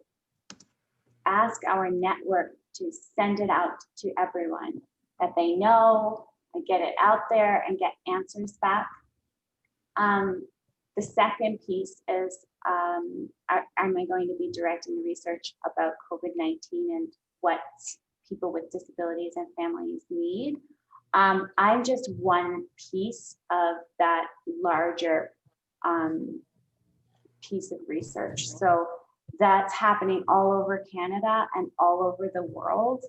ask our network to send it out to everyone that they know, and get it out there and get answers back. The second piece is, am I going to be directing the research about COVID-19 and what people with disabilities and families need? I'm just one piece of that larger piece of research. So that's happening all over Canada and all over the world.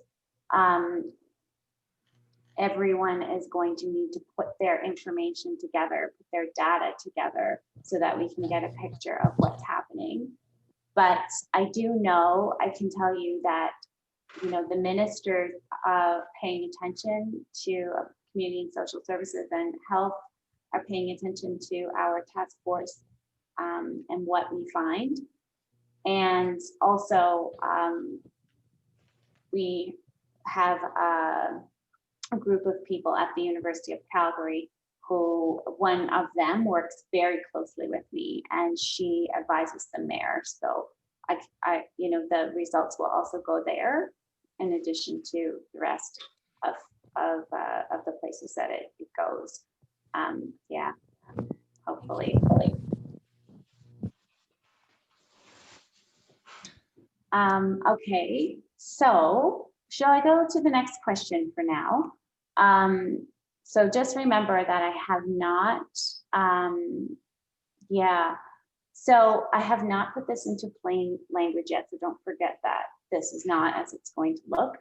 Everyone is going to need to put their information together, put their data together so that we can get a picture of what's happening. But I do know, I can tell you that, you know, the ministers paying attention to Community and Social Services and Health are paying attention to our task force and what we find. And also we have a group of people at the University of Calgary who, one of them works very closely with me and she advises the mayor. So I the results will also go there in addition to the rest of the places that it goes. Yeah, hopefully. Okay, so shall I go to the next question for now? So just remember that I have not, so I have not put this into plain language yet, so don't forget that this is not as it's going to look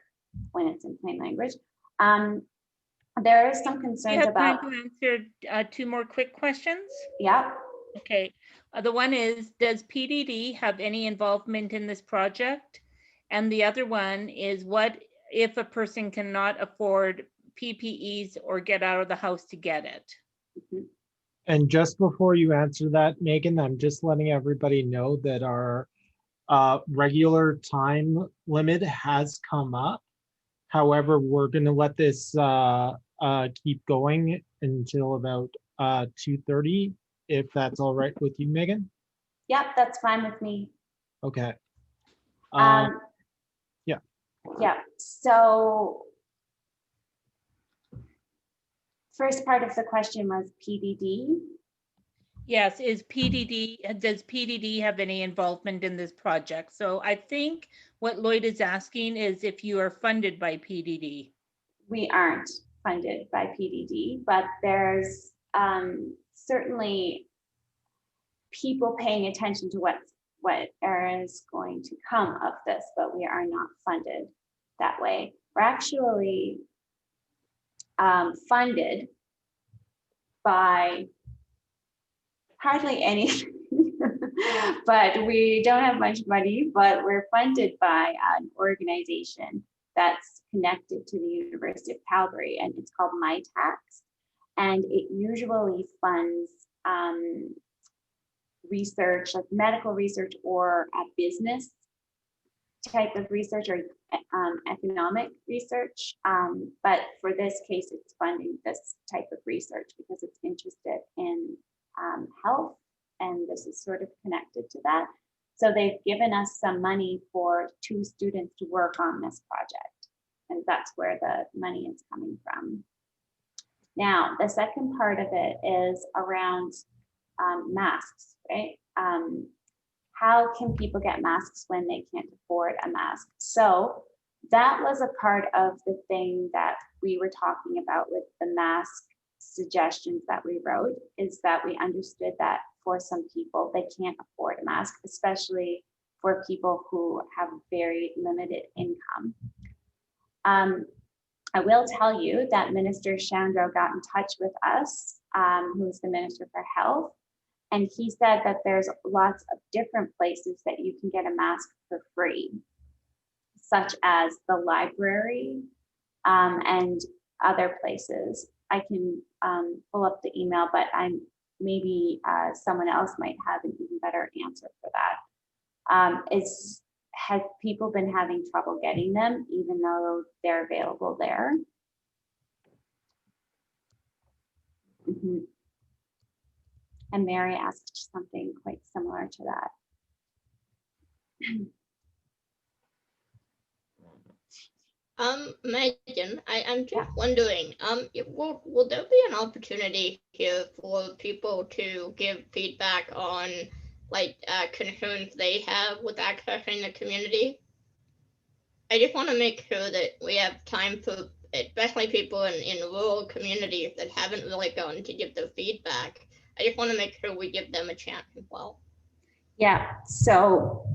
when it's in plain language. There is some concerns You have about. time to answer 2 more quick questions? Yeah. Okay. The one is, does PDD have any involvement in this project? And the other one is, what if a person cannot afford PPEs or get out of the house to get it? Mm-hmm. And just before you answer that, Megan, I'm just letting everybody know that our regular time limit has come up. However, we're going to let this keep going until about 2:30, if that's all right with you, Megan. Yep, that's fine with me. Okay. Yeah, so first part of the question was PDD. Yes, does PDD have any involvement in this project? So I think what Lloyd is asking is if you are funded by PDD. We aren't funded by PDD, but there's certainly people paying attention to what is going to come of this, but we are not funded that way. We're actually funded by hardly anything, but we don't have much money, but we're funded by an organization that's connected to the University of Calgary, and it's called MyTax, and it usually funds research, like medical research or a business type of research or economic research. But for this case, it's funding this type of research because it's interested in health, and this is sort of connected to that. So they've given us some money for 2 students to work on this project, and that's where the money is coming from. Now, the second part of it is around masks, right? How can people get masks when they can't afford a mask? So that was a part of the thing that we were talking about with the mask suggestions that we wrote, is that we understood that for some people, they can't afford a mask, especially for people who have very limited income. I will tell you that Minister Shandro got in touch with us, who's the Minister for Health, and he said that there's lots of different places that you can get a mask for free, such as the library and other places. I can pull up the email, but maybe someone else might have an even better answer for that. Have people been having trouble getting them, even though they're available there? Mm-hmm. And Mary asked something quite similar to that. Megan, I'm just wondering, will there be an opportunity here for people to give feedback on concerns they have with accessing the community? I just want to make sure that we have time for, especially people in rural communities that haven't really gotten to give their feedback. I just want to make sure we give them a chance as well. Yeah, so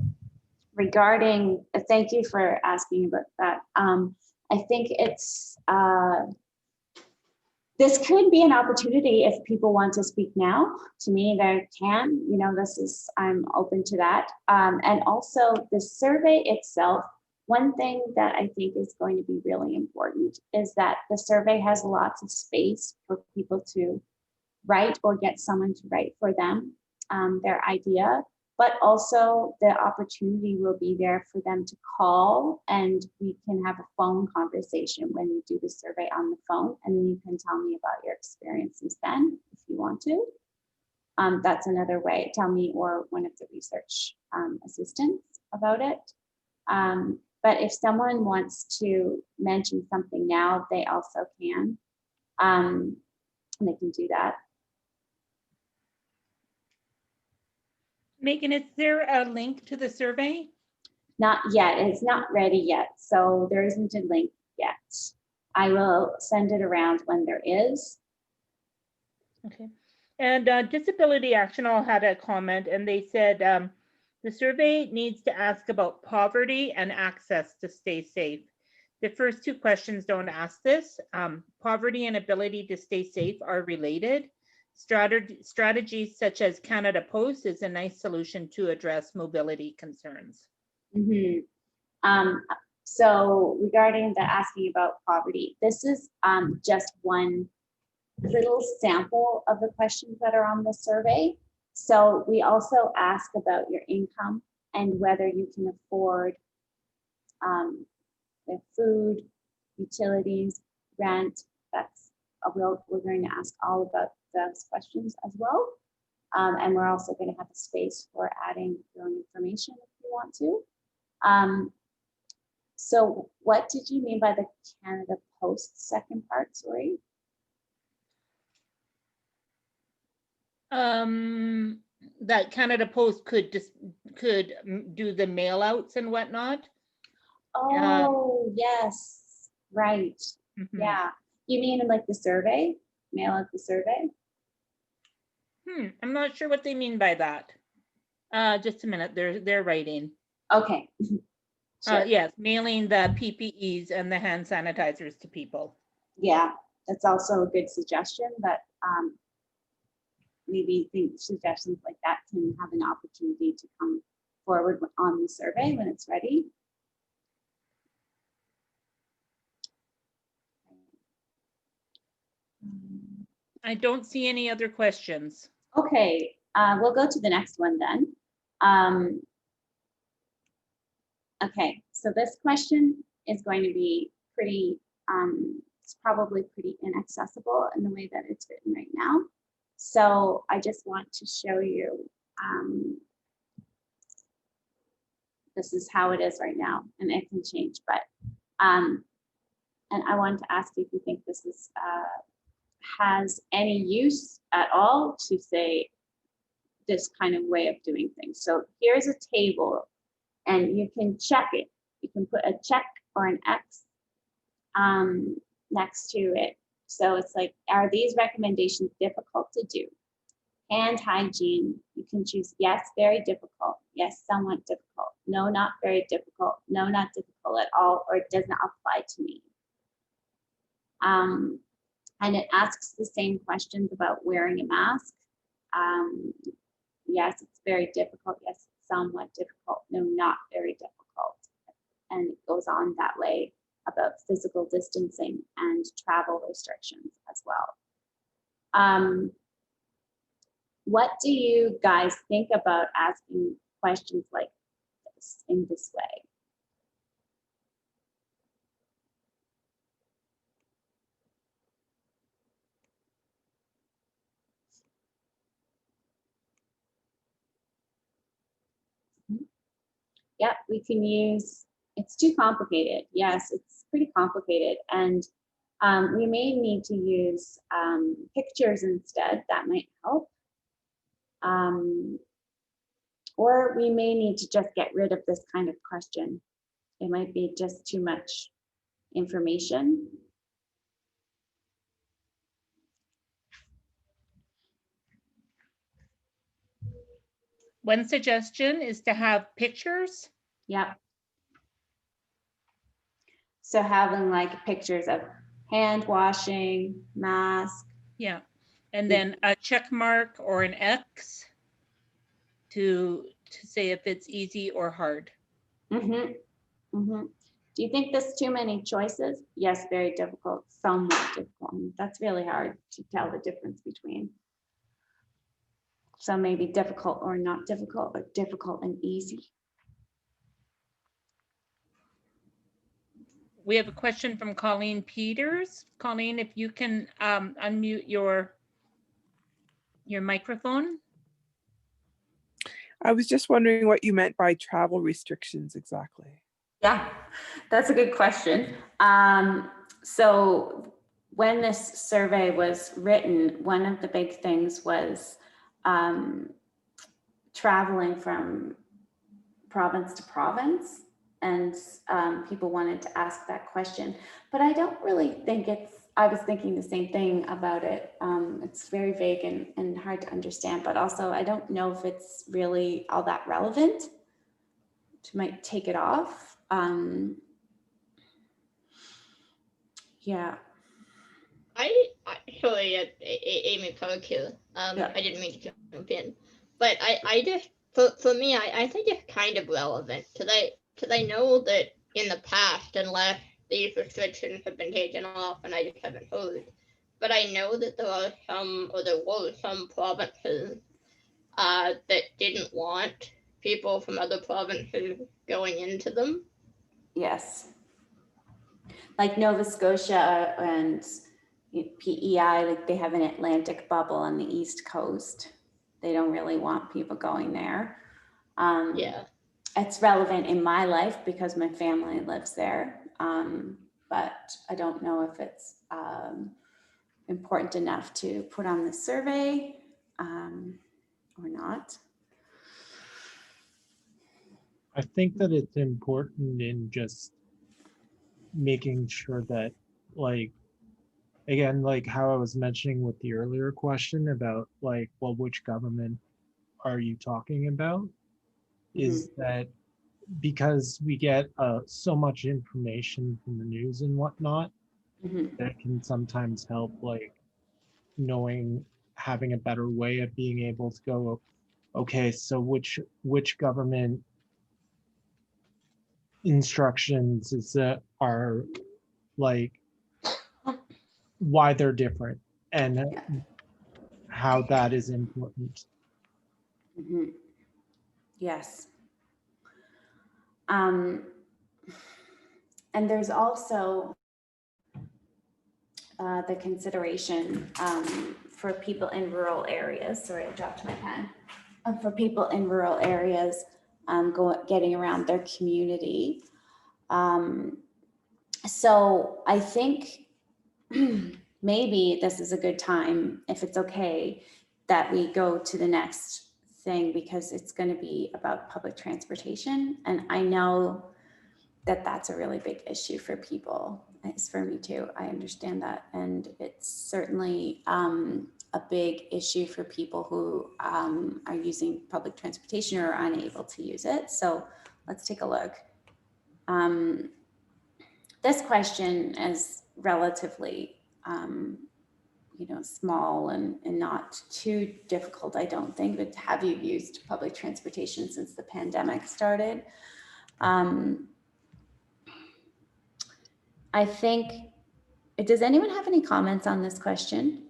regarding, thank you for asking about that. I think it's, this could be an opportunity if people want to speak now. To me, they can, I'm open to that. And also the survey itself One thing that I think is going to be really important is that the survey has lots of space for people to write or get someone to write for them their idea, but also the opportunity will be there for them to call and we can have a phone conversation when you do the survey on the phone, and then you can tell me about your experiences then if you want to. That's another way. Tell me or one of the research assistants about it. But if someone wants to mention something now, they also can. And they can do that. Megan, is there a link to the survey? Not yet. It's not ready yet. So there isn't a link yet. I will send it around when there is. Okay. And Disability Action All had a comment, and they said the survey needs to ask about poverty and access to stay safe. The first two questions don't ask this. Poverty and ability to stay safe are related. Strategies such as Canada Post is a nice solution to address mobility concerns. So regarding the asking about poverty, this is just one little sample of the questions that are on the survey. So we also ask about your income and whether you can afford the food, utilities, rent. That's we're going to ask all about those questions as well. And we're also going to have a space for adding your own information if you want to. So what did you mean by the Canada Post second part, sorry? That Canada Post could do the mail outs and whatnot. Oh, yes, right. Yeah. You mean like the survey? Mail out the survey? I'm not sure what they mean by that. Just a minute, they're writing. Okay. Sure. Yes, mailing the PPEs and the hand sanitizers to people. Yeah, that's also a good suggestion, that maybe think suggestions like that can have an opportunity to come forward on the survey when it's ready. I don't see any other questions. Okay, we'll go to the next one then. Okay, so this question is going to be pretty, it's probably pretty inaccessible in the way that it's written right now. So I just want to show you, this is how it is right now, and it can change, but, and I wanted to ask you if you think this is, has any use at all to say this kind of way of doing things. So here's a table and you can check it. You can put a check or an X next to it. So it's like, are these recommendations difficult to do? Hand hygiene, you can choose yes, very difficult, yes, somewhat difficult, no, not very difficult, no, not difficult at all, or it does not apply to me. And it asks the same questions about wearing a mask. Yes, it's very difficult. Yes, it's somewhat difficult. No, not very difficult. And it goes on that way about physical distancing and travel restrictions as well. What do you guys think about asking questions like this in this way? Yeah, we can use, it's too complicated. Yes, it's pretty complicated. And we may need to use pictures instead. That might help. Or we may need to just get rid of this kind of question. It might be just too much information. One suggestion is to have pictures. Yep. So having like pictures of hand washing, mask. Yeah. And then a check mark or an X to say if it's easy or hard. Mhm. Do you think there's too many choices? Yes, very difficult, somewhat difficult. That's really hard to tell the difference between. So maybe difficult or not difficult, but difficult and easy. We have a question from Colleen Peters. Colleen, if you can unmute your microphone. I was just wondering what you meant by travel restrictions exactly. Yeah, that's a good question. So when this survey was written, one of the big things was traveling from province to province, and people wanted to ask that question. But I don't really think I was thinking the same thing about it. It's very vague and hard to understand, but also I don't know if it's really all that relevant. Might take it off. Yeah. I actually, Amy Parker, Yeah. I didn't mean to jump in, but I just, for me, I think it's kind of relevant because I know that in the past, unless these restrictions have been taken off, and I just haven't heard, but I know that there were some provinces that didn't want people from other provinces going into them. Yes. Like Nova Scotia and PEI, like they have an Atlantic bubble on the East Coast. They don't really want people going there. Yeah. It's relevant in my life because my family lives there. But I don't know if it's important enough to put on the survey or not. I think that it's important in just making sure that, like, again, like how I was mentioning with the earlier question about like, well, which government are you talking about? Is that because we get so much information from the news and whatnot, that can sometimes help, like having a better way of being able to go, okay, so which government instructions are like why they're different and how that is important. Yes. And there's also the consideration for people in rural areas. Sorry, I dropped my pen. For people in rural areas getting around their community. So I think maybe this is a good time, if it's okay, that we go to the next thing, because it's going to be about public transportation. And I know that that's a really big issue for people. It's for me too. I understand that. And it's certainly a big issue for people who are using public transportation or are unable to use it. So let's take a look. This question is relatively small and not too difficult, I don't think, but have you used public transportation since the pandemic started? I think, does anyone have any comments on this question?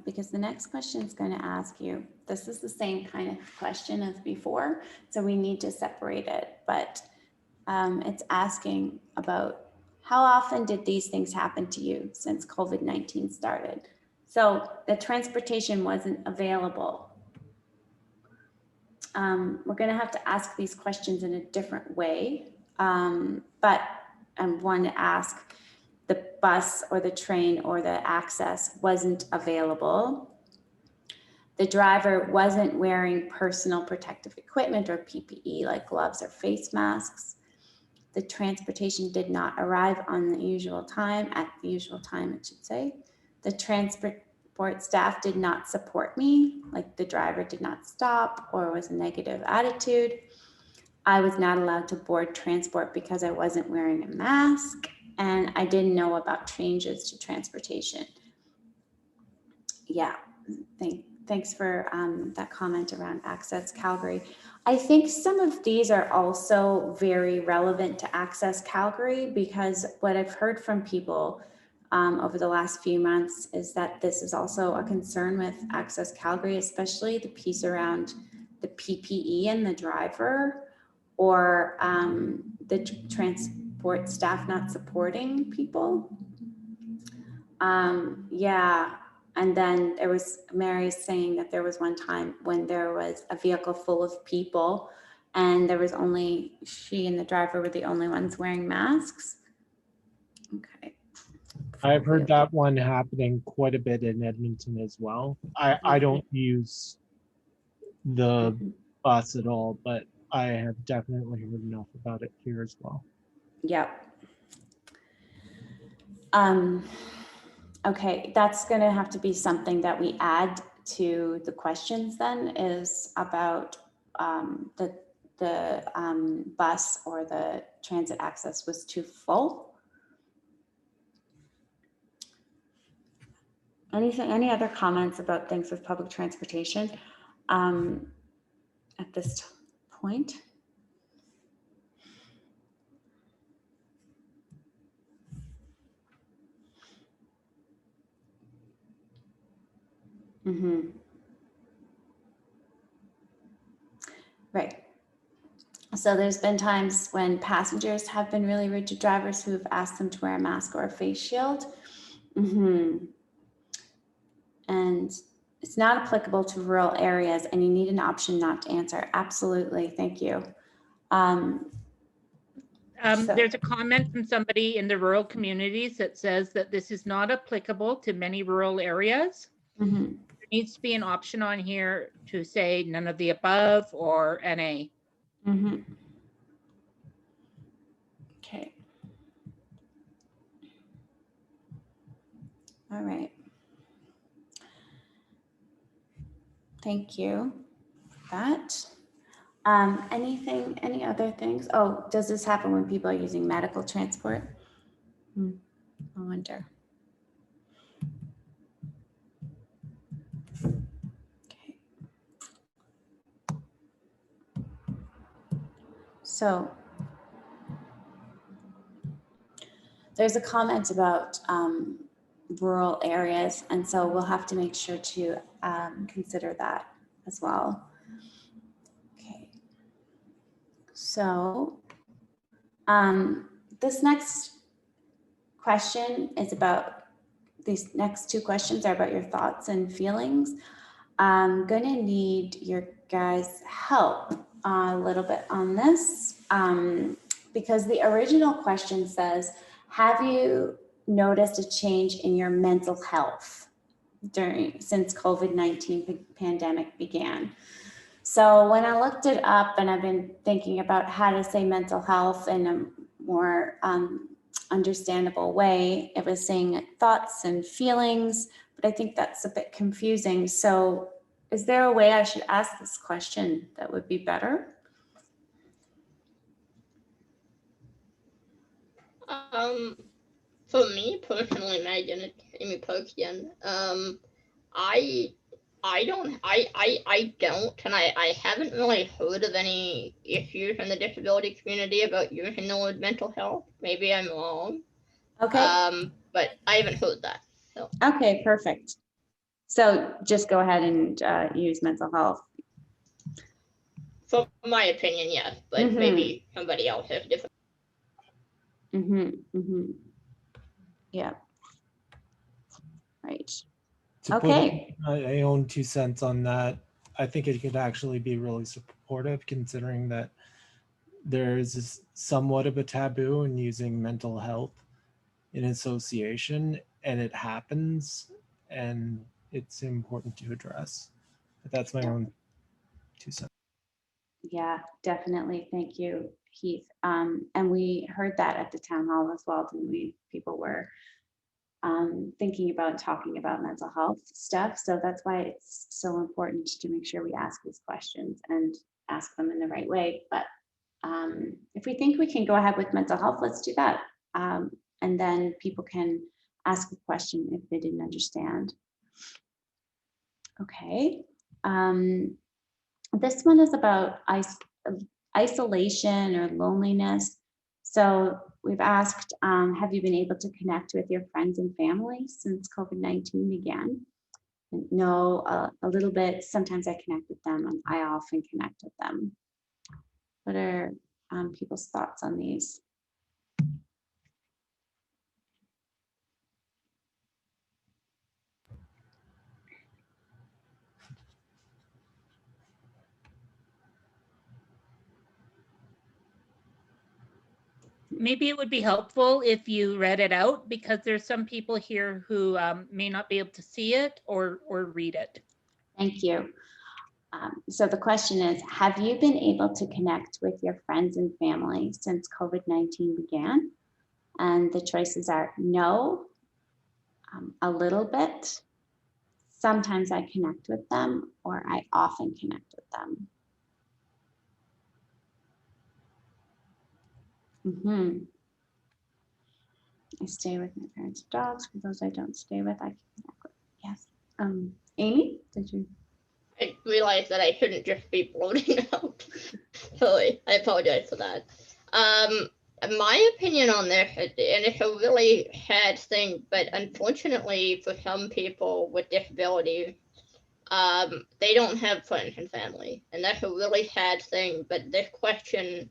Because the next question is going to ask you, this is the same kind of question as before, so we need to separate it, but it's asking about how often did these things happen to you since COVID-19 started? So the transportation wasn't available. We're going to have to ask these questions in a different way, but I want to ask, the bus or the train or the access wasn't available. The driver wasn't wearing personal protective equipment or PPE like gloves or face masks. The transportation did not arrive on the usual time, at the usual time, it should say. The transport staff did not support me, like the driver did not stop or was a negative attitude. I was not allowed to board transport because I wasn't wearing a mask. and I didn't know about changes to transportation. Yeah, thanks for that comment around Access Calgary. I think some of these are also very relevant to Access Calgary, because what I've heard from people over the last few months is that this is also a concern with Access Calgary, especially the piece around the PPE and the driver, or the transport staff not supporting people. Yeah. And then there was Mary saying that there was one time when there was a vehicle full of people and there was only she and the driver were the only ones wearing masks. Okay. I've heard that one happening quite a bit in Edmonton as well. I don't use the bus at all, but I have definitely heard enough about it here as well. Yep. Okay, that's going to have to be something that we add to the questions then, is about the bus or the transit access was too full. Any other comments about things with public transportation at this point? Mm-hmm. Right. So there's been times when passengers have been really rude to drivers who have asked them to wear a mask or a face shield. Mm-hmm. And it's not applicable to rural areas, and you need an option not to answer. Absolutely. Thank you. There's a comment from somebody in the rural communities that says that this is not applicable to many rural areas. Mm-hmm. There needs to be an option on here to say none of the above or NA. Mm-hmm. Okay. All right. Thank you for that. Any other things? Oh, does this happen when people are using medical transport? I wonder. Okay. So there's a comment about rural areas, and so we'll have to make sure to consider that as well. Okay. So this next question is about, these next two questions are about your thoughts and feelings. I'm gonna need your guys' help a little bit on this, because the original question says, have you noticed a change in your mental health since COVID-19 pandemic began? So when I looked it up, and I've been thinking about how to say mental health in a more understandable way, it was saying thoughts and feelings, but I think that's a bit confusing. So is there a way I should ask this question that would be better? For me personally, Megan, Amy Pokian, I don't, and I haven't really heard of any issues in the disability community about using the word mental health. Maybe I'm wrong. Okay. But I haven't heard that. So. Okay, perfect. So just go ahead and use mental health. For my opinion, yes, but maybe somebody else has different. Yeah. Right. To Okay. put my own 2 cents on that, I think it could actually be really supportive, considering that there is somewhat of a taboo in using mental health in association, and it happens, and it's important to address. But that's my own 2 cents. Yeah, definitely. Thank you, Heath. And we heard that at the town hall as well, didn't we? People were thinking about talking about mental health stuff. So that's why it's so important to make sure we ask these questions and ask them in the right way. But if we think we can go ahead with mental health, let's do that. and then people can ask a question if they didn't understand. Okay. This one is about isolation or loneliness. So we've asked, have you been able to connect with your friends and family since COVID-19 began? And no, a little bit. Sometimes I connect with them, and I often connect with them. What are people's thoughts on these? Maybe it would be helpful if you read it out, because there's some people here who may not be able to see it or read it. Thank you. So the question is, have you been able to connect with your friends and family since COVID-19 began? And the choices are no, a little bit, sometimes I connect with them, or I often connect with them. I stay with my parents' dogs. For those I don't stay with, I can connect with. Yes. Amy, did you? I realized that I shouldn't just be bloating out. Sorry, I apologize for that. My opinion on this, and it's a really sad thing, but unfortunately for some people with disabilities, they don't have friends and family, and that's a really sad thing. But this question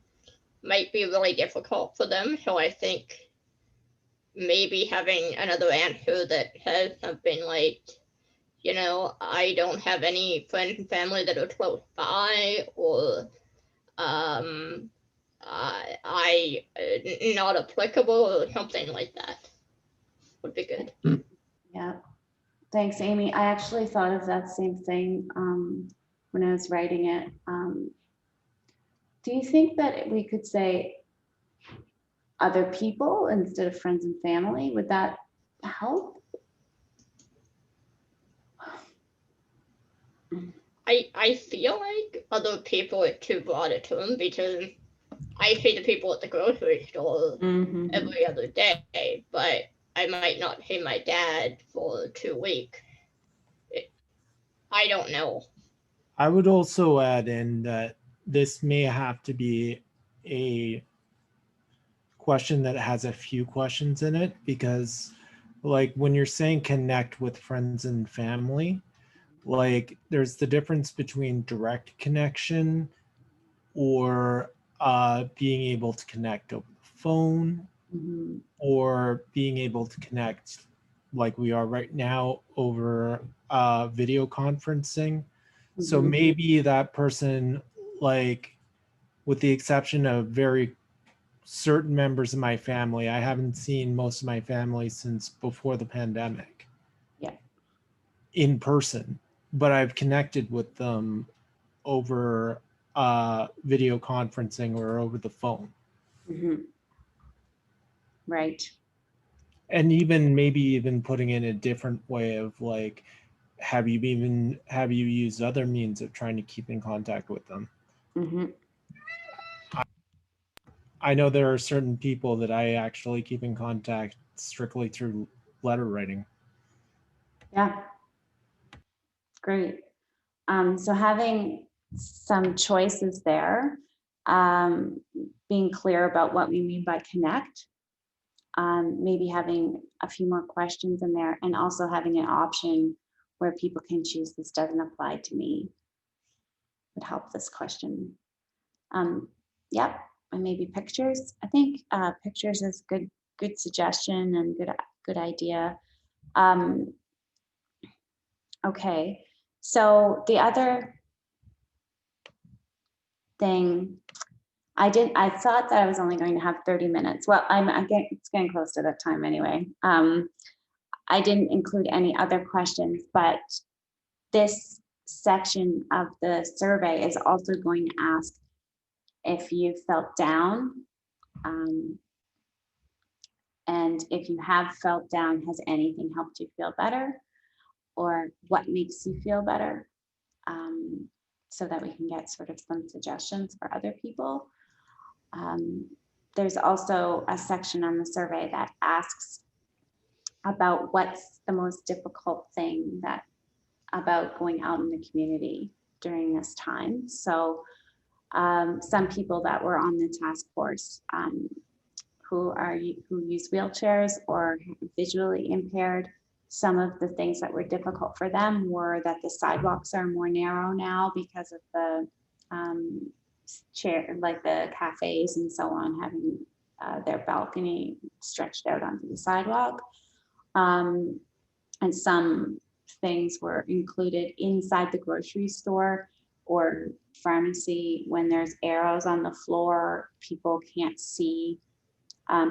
might be really difficult for them, so I think maybe having another answer that has something like, you know, I don't have any friends and family that are close by, or I not applicable, or something like that would be good. Yeah. Thanks, Amy. I actually thought of that same thing when I was writing it. Do you think that we could say other people instead of friends and family? Would that help? I feel like other people are too broad a term, because I see the people at the grocery store every other day, but I might not see my dad for 2 weeks. I don't know. I would also add in that this may have to be a question that has a few questions in it, because like when you're saying connect with friends and family, like there's the difference between direct connection or being able to connect over the phone, or being able to connect like we are right now over video conferencing. So maybe that person, like with the exception of very certain members of my family, I haven't seen most of my family since before the pandemic. Yeah. In person, but I've connected with them over video conferencing or over the phone. Right. And even maybe even putting in a different way of like, have you used other means of trying to keep in contact with them? I know there are certain people that I actually keep in contact strictly through letter writing. Yeah. Great. So having some choices there, being clear about what we mean by connect, maybe having a few more questions in there, and also having an option where people can choose this doesn't apply to me would help this question. Yep, and maybe pictures. I think pictures is good suggestion and good idea. Okay, so the other thing, I thought that I was only going to have 30 minutes. Well, it's getting close to that time anyway. I didn't include any other questions, but this section of the survey is also going to ask if you felt down. And if you have felt down, has anything helped you feel better? Or what makes you feel better? So that we can get sort of some suggestions for other people. there's also a section on the survey that asks about what's the most difficult thing that about going out in the community during this time. So some people that were on the task force who use wheelchairs or visually impaired, some of the things that were difficult for them were that the sidewalks are more narrow now because of the like the cafes and so on, having their balcony stretched out onto the sidewalk. And some things were included inside the grocery store or pharmacy. When there's arrows on the floor, people can't see.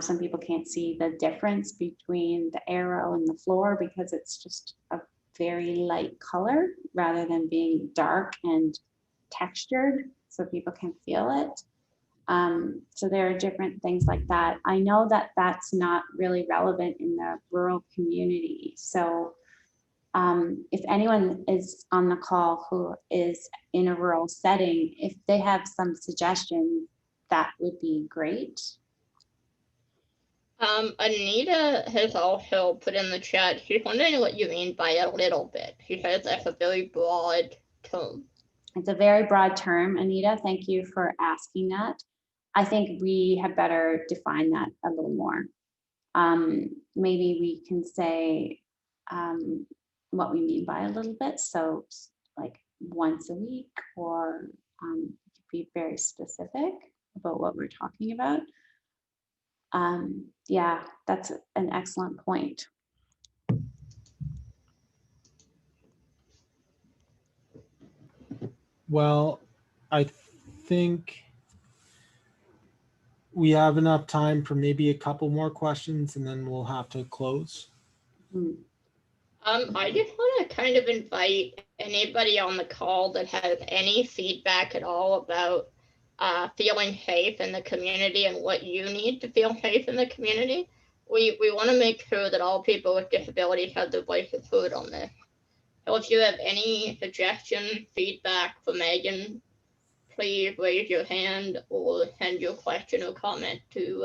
Some people can't see the difference between the arrow and the floor because it's just a very light color rather than being dark and textured, so people can feel it. So there are different things like that. I know that that's not really relevant in the rural community. So if anyone is on the call who is in a rural setting, if they have some suggestions, that would be great. Anita has also put in the chat, she's wondering what you mean by a little bit. She says that's a very broad term. It's a very broad term, Anita. Thank you for asking that. I think we have better define that a little more. Maybe we can say what we mean by a little bit. So like once a week, or be very specific about what we're talking about. Yeah, that's an excellent point. Well, I think we have enough time for maybe a couple more questions and then we'll have to close. I just want to kind of invite anybody on the call that has any feedback at all about feeling safe in the community and what you need to feel safe in the community. We want to make sure that all people with disabilities have their voices heard on this. So if you have any suggestion, feedback for Megan, please raise your hand or send your question or comment to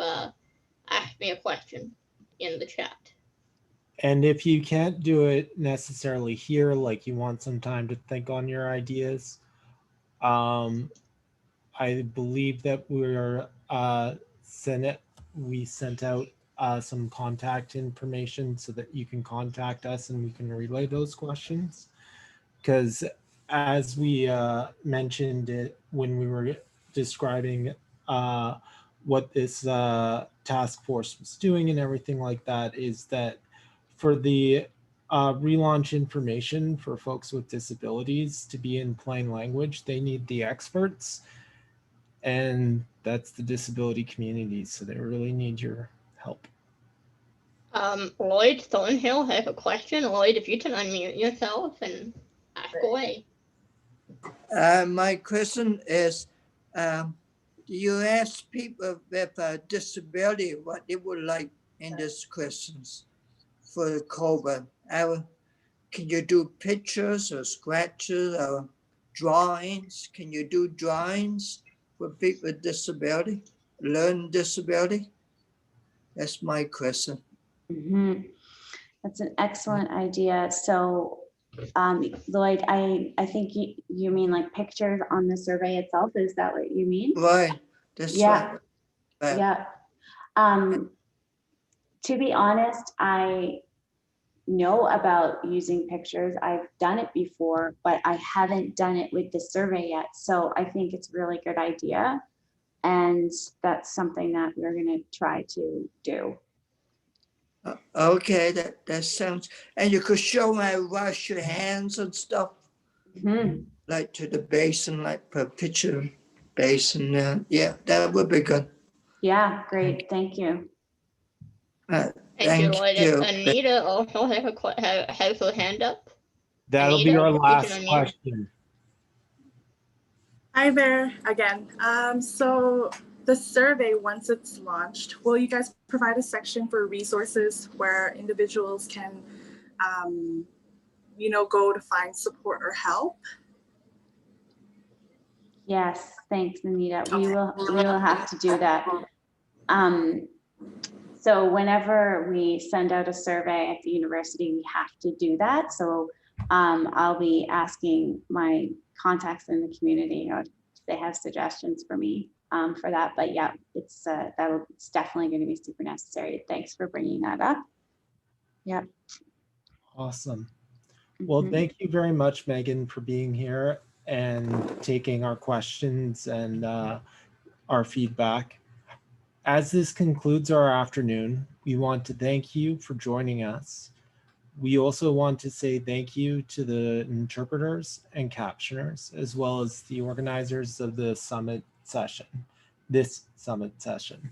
ask me a question in the chat. And if you can't do it necessarily here, like you want some time to think on your ideas, I believe that we sent out some contact information so that you can contact us and we can relay those questions. Because as we mentioned it when we were describing what this task force was doing and everything like that, is that for the relaunch information for folks with disabilities to be in plain language, they need the experts, and that's the disability community, so they really need your help. Lloyd Thornhill has a question. Lloyd, if you can unmute yourself and ask away. My question is, you ask people with a disability what they would like in these questions for COVID. Can you do pictures or scratches or drawings? Can you do drawings for people with disability, learning disability? That's my question. Mm-hmm. That's an excellent idea. So Lloyd, I think you mean like pictures on the survey itself. Is that what you mean? Right. That's yeah. Right. Yeah. To be honest, I know about using pictures. I've done it before, but I haven't done it with the survey yet. So I think it's a really good idea. And that's something that we're going to try to do. Okay, that sounds, and you could show me wash your hands and stuff, like to the basin, like per picture basin. Yeah, that would be good. Yeah, great. Thank you. Thank you, Lloyd. Anita also has her hand up. That'll Anita, be our last question. Hi there again. So the survey, once it's launched, will you guys provide a section for resources where individuals can, go to find support or help? Yes, thanks, Anita. We will have to do that. So whenever we send out a survey at the university, we have to do that. So I'll be asking my contacts in the community if they have suggestions for me for that. But yeah, it's definitely going to be super necessary. Thanks for bringing that up. Yep. Awesome. Well, thank you very much, Megan, for being here and taking our questions and our feedback. As this concludes our afternoon, we want to thank you for joining us. We also want to say thank you to the interpreters and captioners, as well as the organizers of the summit session, this summit session.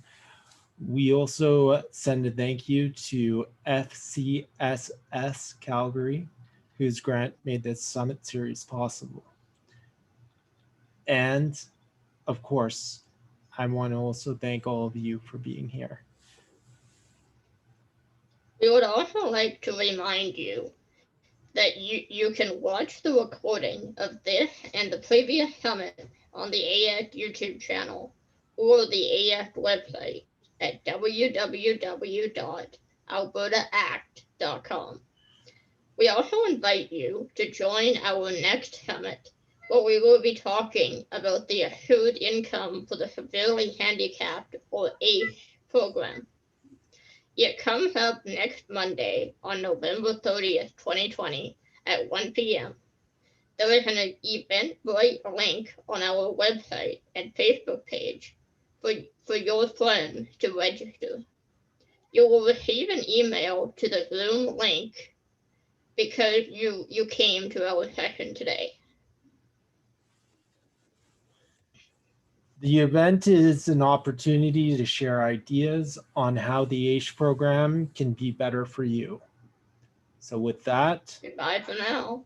We also send a thank you to FCSS Calgary, whose grant made this summit series possible. And of course, I want to also thank all of you for being here. We would also like to remind you that you can watch the recording of this and the previous summit on the AISH YouTube channel or the AISH website at www.albertaact.com. We also invite you to join our next summit, where we will be talking about the Assured Income for the Severely Handicapped, or AISH program. It comes up next Monday on November 30th, 2020 at 1 p.m. There is an Eventbrite link on our website and Facebook page for your friends to register. You will receive an email to the Zoom link because you came to our session today. The event is an opportunity to share ideas on how the AISH program can be better for you. So with that, Goodbye for now.